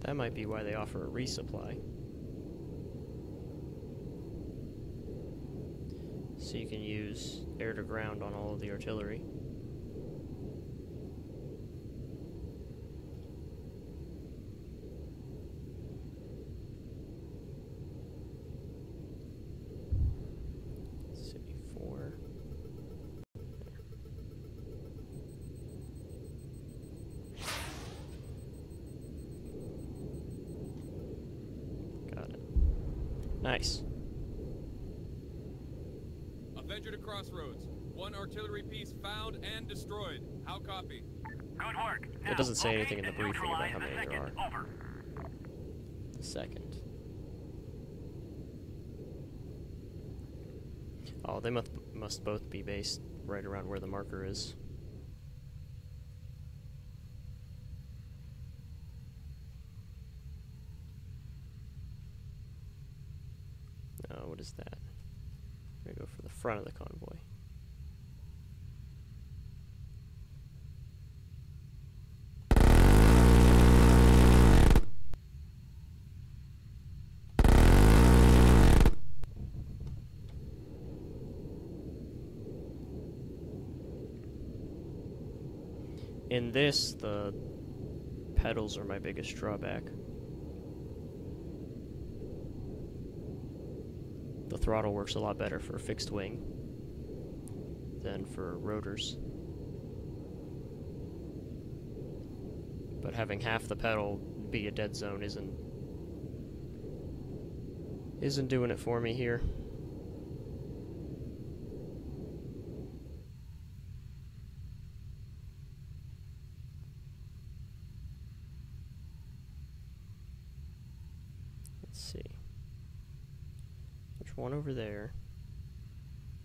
That might be why they offer a resupply. So you can use air to ground on all of the artillery. Let's see, 4. Got it. Nice. Avenger to crossroads. One artillery piece found and destroyed. How copy? Good work. It doesn't say anything in the and briefing about how neutralize many there the are. second. Over. The second. Oh, they must both be based right around where the marker is. Oh, what is that? I'm gonna go for the front of the convoy. In this, the pedals are my biggest drawback. The throttle works a lot better for fixed wing than for rotors. But having half the pedal be a dead zone isn't doing it for me here. Let's see. There's one over there.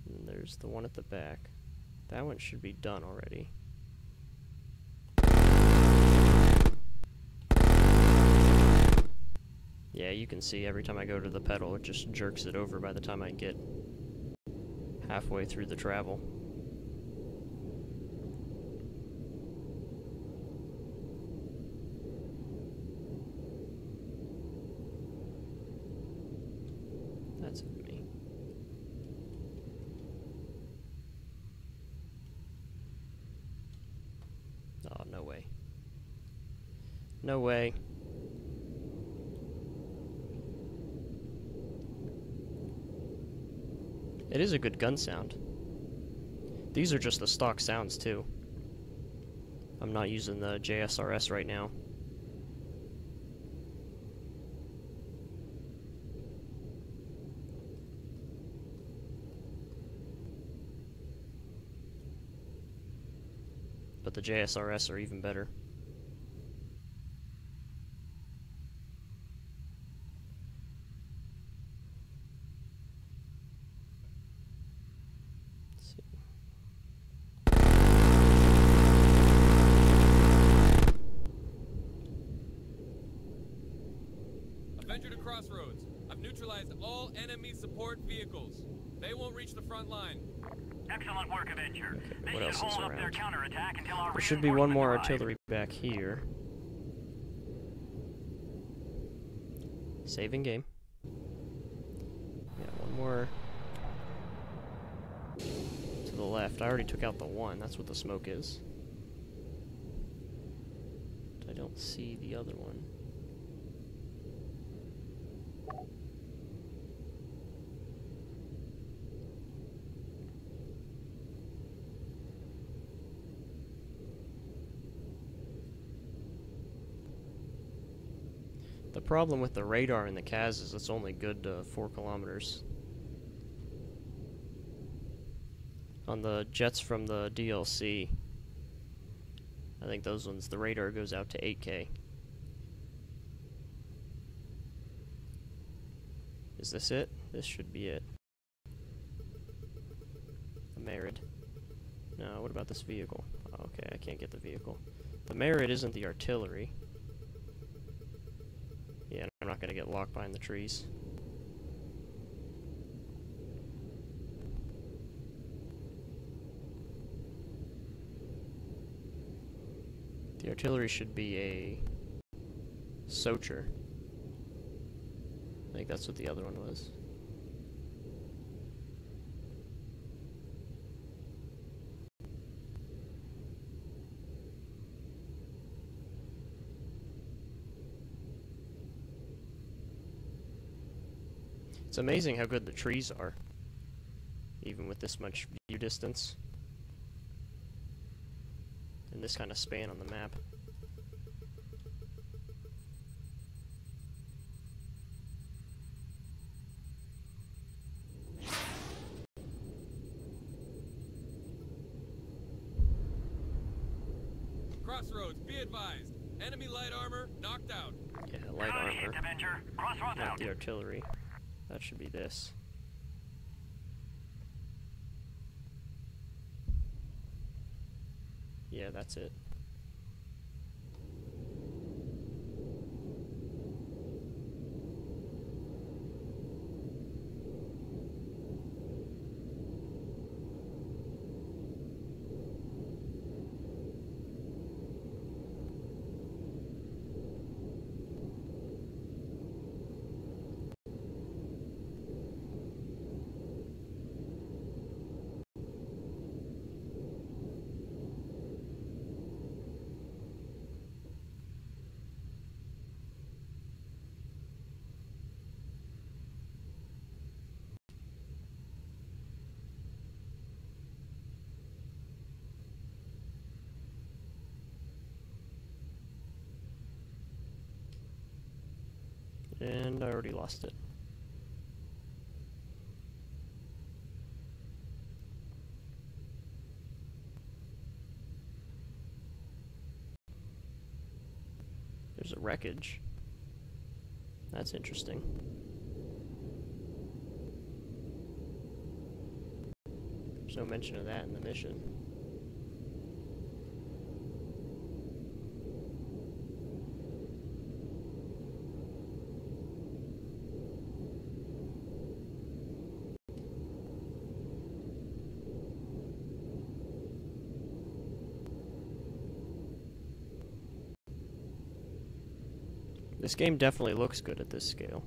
And there's the one at the back. That one should be done already. Yeah, you can see every time I go to the pedal, it just jerks it over by the time I get halfway through the travel. expensive to me. Oh, no way. No way. It is a good gun sound. These are just the stock sounds, too. I'm not using the JSRS right now. But the JSRS are even better. Let's see. Avenger to Crossroads. I've neutralized all enemy support vehicles. They won't reach the front line. Excellent work, Avenger. They What should else is hold up their around? counterattack until our There should be one more reinforcements arrive. artillery back here. Saving game. Yeah, one more to the left. I already took out the one. That's what the smoke is. I don't see the other one. The problem with the radar in the CAS is it's only good to 4 kilometers. On the jets from the DLC, I think those ones, the radar goes out to 8K. Is this it? This should be it. The Merid. No, what about this vehicle? Oh, okay, I can't get the vehicle. The Merid isn't the artillery. Yeah, I'm not gonna get locked behind the trees. The artillery should be a Socher. I think that's what the other one was. It's amazing how good the trees are, even with this much view distance, and this kind of span on the map. Crossroads, be advised. Enemy light armor knocked out. Yeah, light Good hit, armor, Avenger. Crossroads not out. the artillery. That should be this. Yeah, that's it. And I already lost it. There's a wreckage. That's interesting. There's no mention of that in the mission. This game definitely looks good at this scale.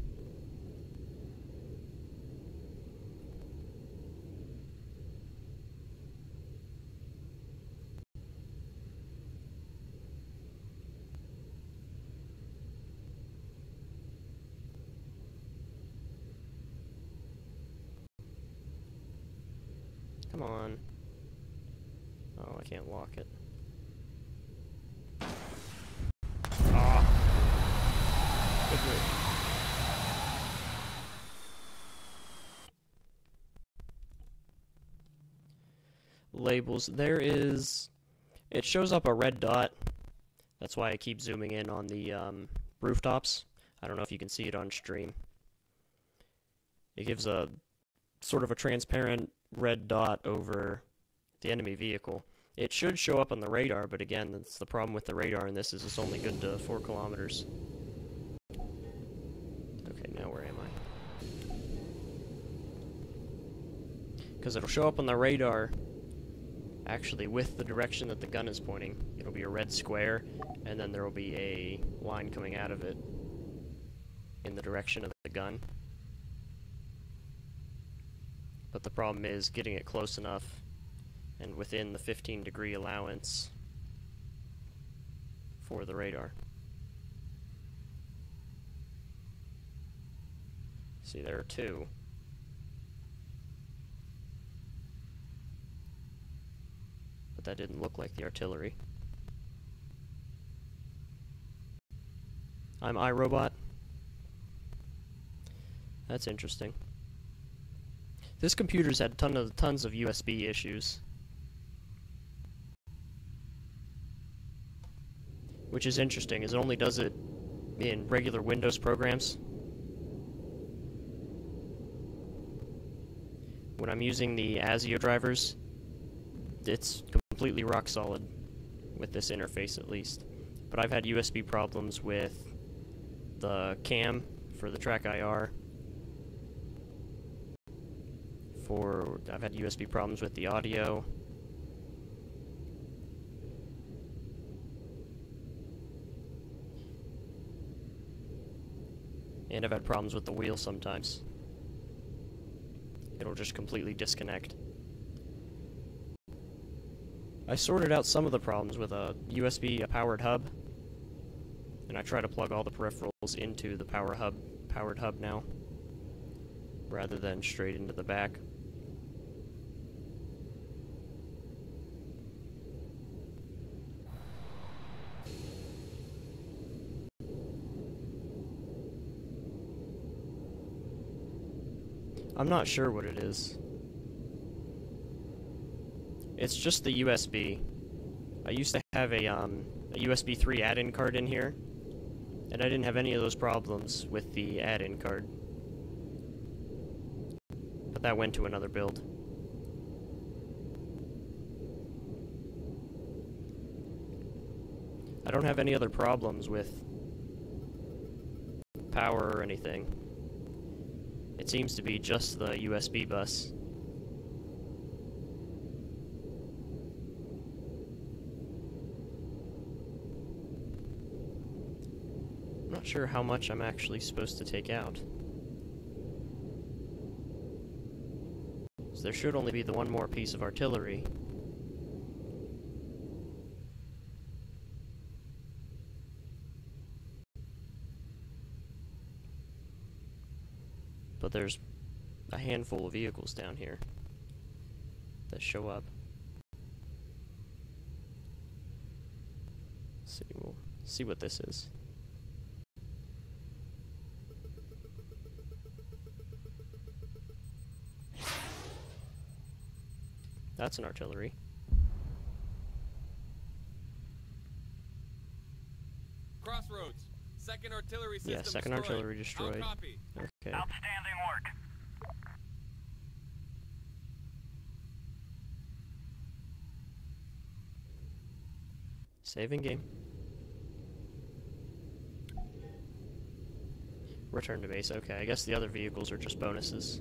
Come on. Oh, I can't lock it. Ah! Good move. Labels. There is... It shows up a red dot. That's why I keep zooming in on the rooftops. I don't know if you can see it on stream. It gives a sort of a transparent red dot over the enemy vehicle. It should show up on the radar, but again, that's the problem with the radar in this, is it's only good to 4 kilometers. Okay, now where am I? Because it'll show up on the radar, actually, with the direction that the gun is pointing. It'll be a red square, and then there will be a line coming out of it in the direction of the gun. But the problem is getting it close enough and within the 15-degree allowance for the radar. See, there are 2. But that didn't look like the artillery. I'm iRobot. That's interesting. This computer's had tons of USB issues. Which is interesting, as it only does it in regular Windows programs. When I'm using the ASIO drivers, it's completely rock solid with this interface at least. But I've had USB problems with the cam for the track IR. I've had USB problems with the audio. And I've had problems with the wheel sometimes. It'll just completely disconnect. I sorted out some of the problems with a USB powered hub, and I try to plug all the peripherals into the powered hub now, rather than straight into the back. I'm not sure what it is. It's just the USB. I used to have a USB 3 add-in card in here, and I didn't have any of those problems with the add-in card. But that went to another build. I don't have any other problems with power or anything. It seems to be just the USB bus. I'm not sure how much I'm actually supposed to take out. So there should only be the one more piece of artillery. But there's a handful of vehicles down here that show up. Let's see, we'll see what this is. That's an artillery. Crossroads. Second artillery system Yeah, second destroyed. artillery destroyed. I'll copy. Okay. Outstanding work. Saving game. Return to base. Okay, I guess the other vehicles are just bonuses.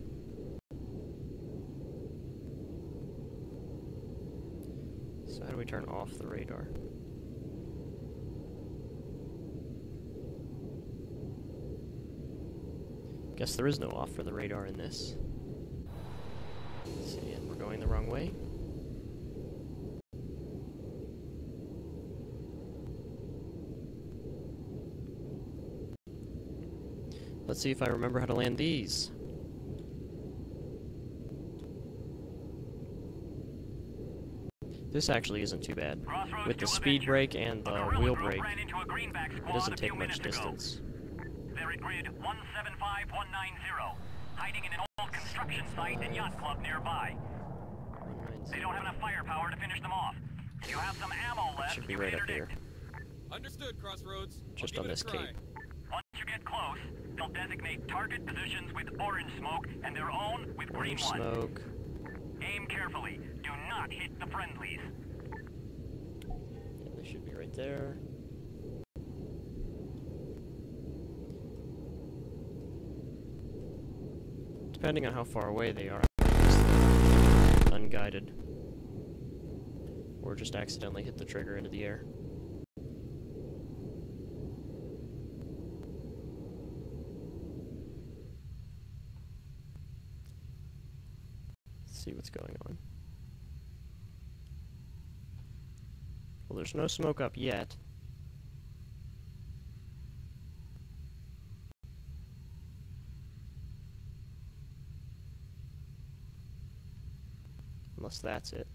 So how do we turn off the radar? Guess there is no off for the radar in this. Let's see, and we're going the wrong way. Let's see if I remember how to land these. This actually isn't too bad. Crossroads With the to speed Avenger. brake and the A guerrilla wheel group brake, ran into a greenback it squad doesn't a take few much minutes ago. distance. They're at grid 175190, hiding in an old construction site and yacht club nearby. They don't have enough firepower to finish them off. If you have some ammo left, Should be you right can up here. interdict. Understood, Crossroads. Just I'll on give this it a try. cape. Once you get close, they'll designate target positions with orange smoke and their own with green Orange ones. smoke. Aim carefully. Do not hit the friendlies. Yeah, they should be right there. Depending on how far away they are, I might use them unguided. Or just accidentally hit the trigger into the air. Let's see what's going on. Well, there's no smoke up yet. Unless that's it.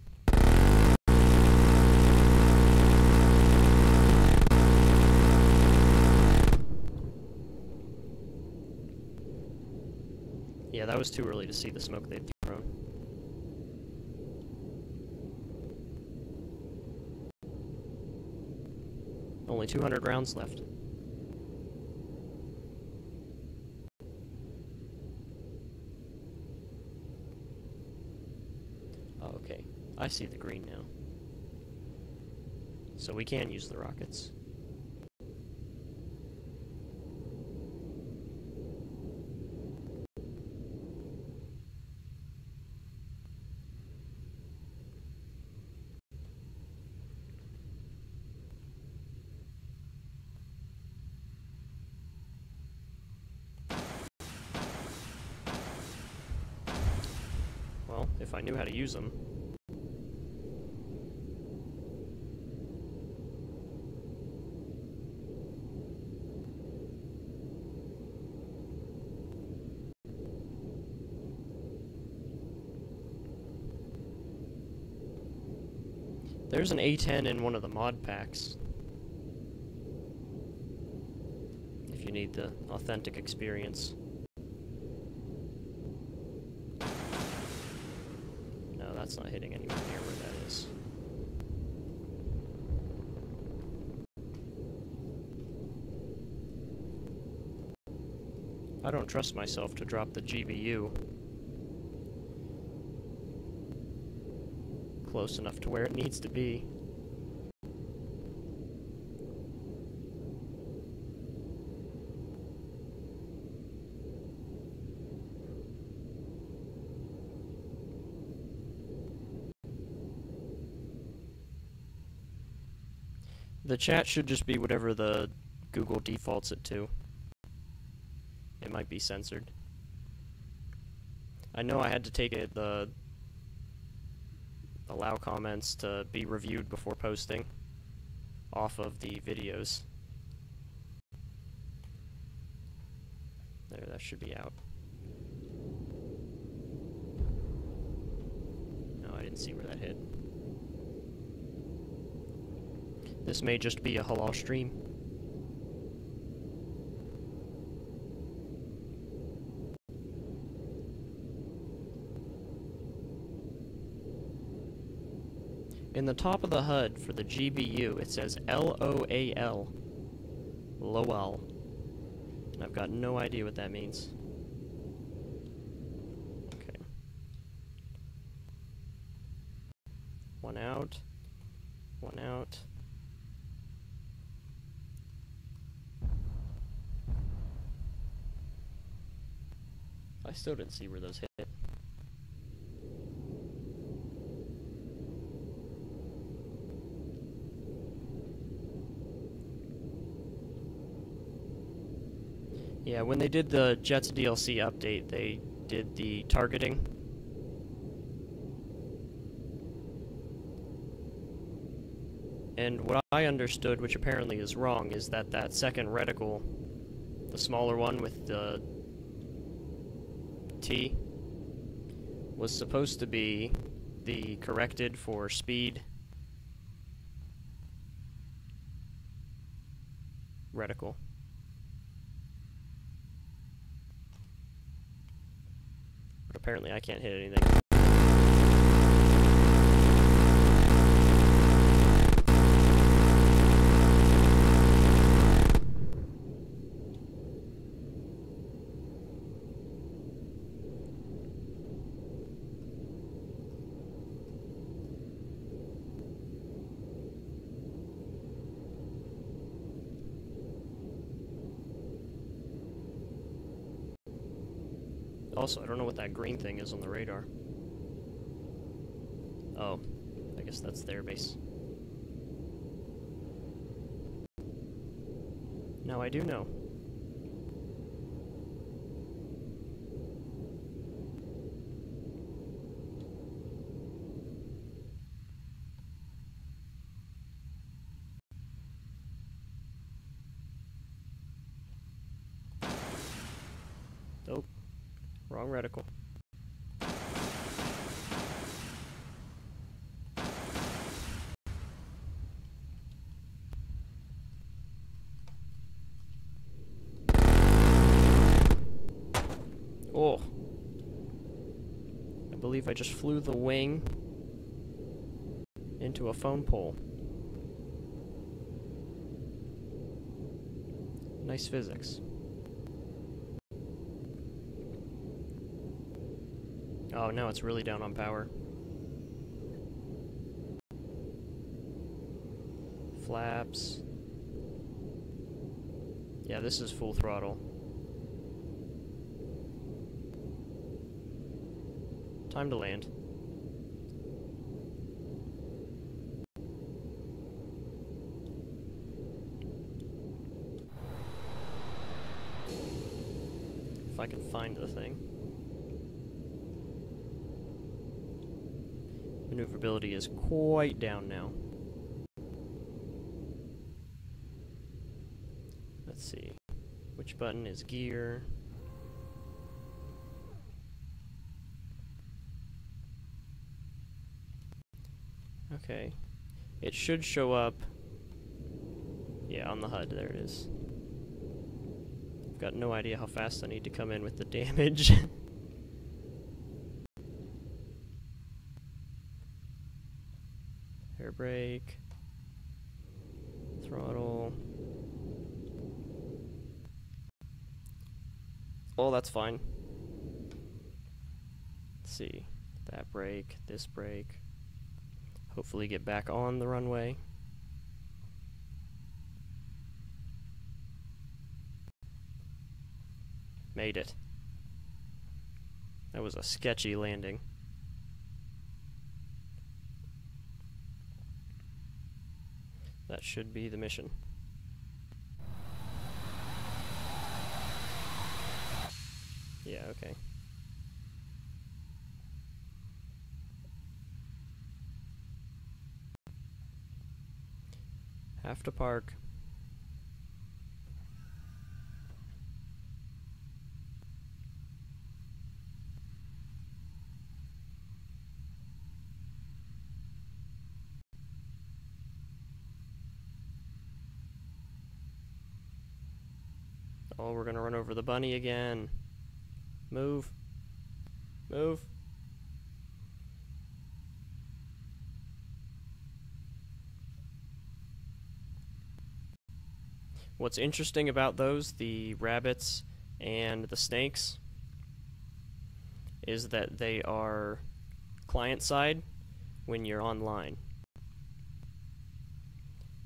Yeah, that was too early to see the smoke they'd thrown. Only 200 rounds left. Oh, okay. I see the green now. So we can use the rockets. Well, if I knew how to use them. There's an A10 in one of the mod packs. If you need the authentic experience. No, that's not hitting anywhere near where that is. I don't trust myself to drop the GBU close enough to where it needs to be. The chat should just be whatever the Google defaults it to. It might be censored. I know I had to take it, allow comments to be reviewed before posting off of the videos. There, that should be out. No, I didn't see where that hit. This may just be a halal stream. In the top of the HUD for the GBU, it says LOAL. LOAL. And I've got no idea what that means. Okay. One out. One out. I still didn't see where those hit. Yeah, when they did the Jets DLC update, they did the targeting. And what I understood, which apparently is wrong, is that that second reticle, the smaller one with the T, was supposed to be the corrected for speed reticle. But apparently I can't hit anything. Also, I don't know what that green thing is on the radar. Oh, I guess that's their base. Now I do know. Oh. Wrong reticle. Oh. I believe I just flew the wing into a phone pole. Nice physics. Oh, now it's really down on power. Flaps. Yeah, this is full throttle. Time to land. If I can find the thing. Maneuverability is quite down now. Let's see. Which button is gear? Okay. It should show up. Yeah, on the HUD. There it is. I've got no idea how fast I need to come in with the damage. Air brake, throttle. Oh, that's fine. Let's see. That brake, this brake. Hopefully get back on the runway. Made it. That was a sketchy landing. That should be the mission. Yeah, okay. Have to park. Oh, we're gonna run over the bunny again. Move. Move. What's interesting about those, the rabbits and the snakes, is that they are client-side when you're online.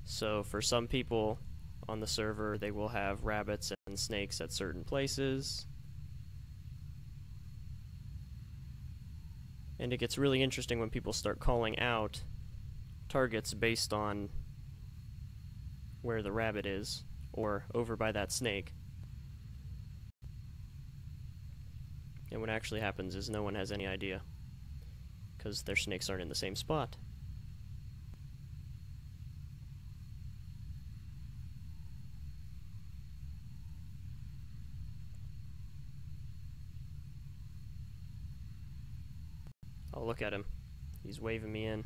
So for some people on the server, they will have rabbits and snakes at certain places. And it gets really interesting when people start calling out targets based on where the rabbit is, or over by that snake. And what actually happens is no one has any idea, because their snakes aren't in the same spot. Oh, look at him. He's waving me in.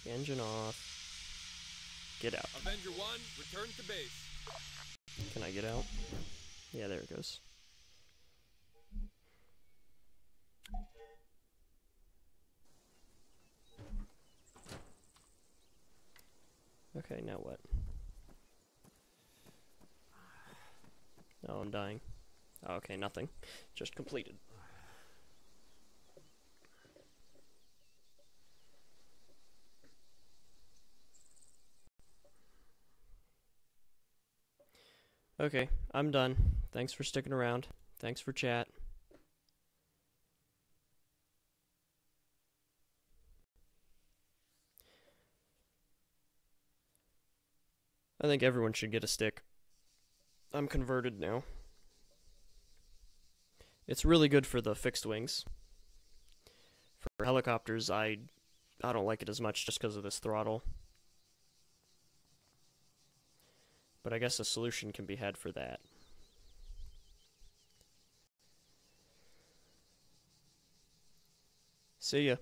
Engine off. Get out. Avenger 1, return to base. Can I get out? Yeah, there it goes. Okay, now what? Oh, I'm dying. Oh, okay, nothing. Just completed. Okay, I'm done. Thanks for sticking around. Thanks for chat. I think everyone should get a stick. I'm converted now. It's really good for the fixed wings. For helicopters, I don't like it as much just because of this throttle. But I guess a solution can be had for that. See ya.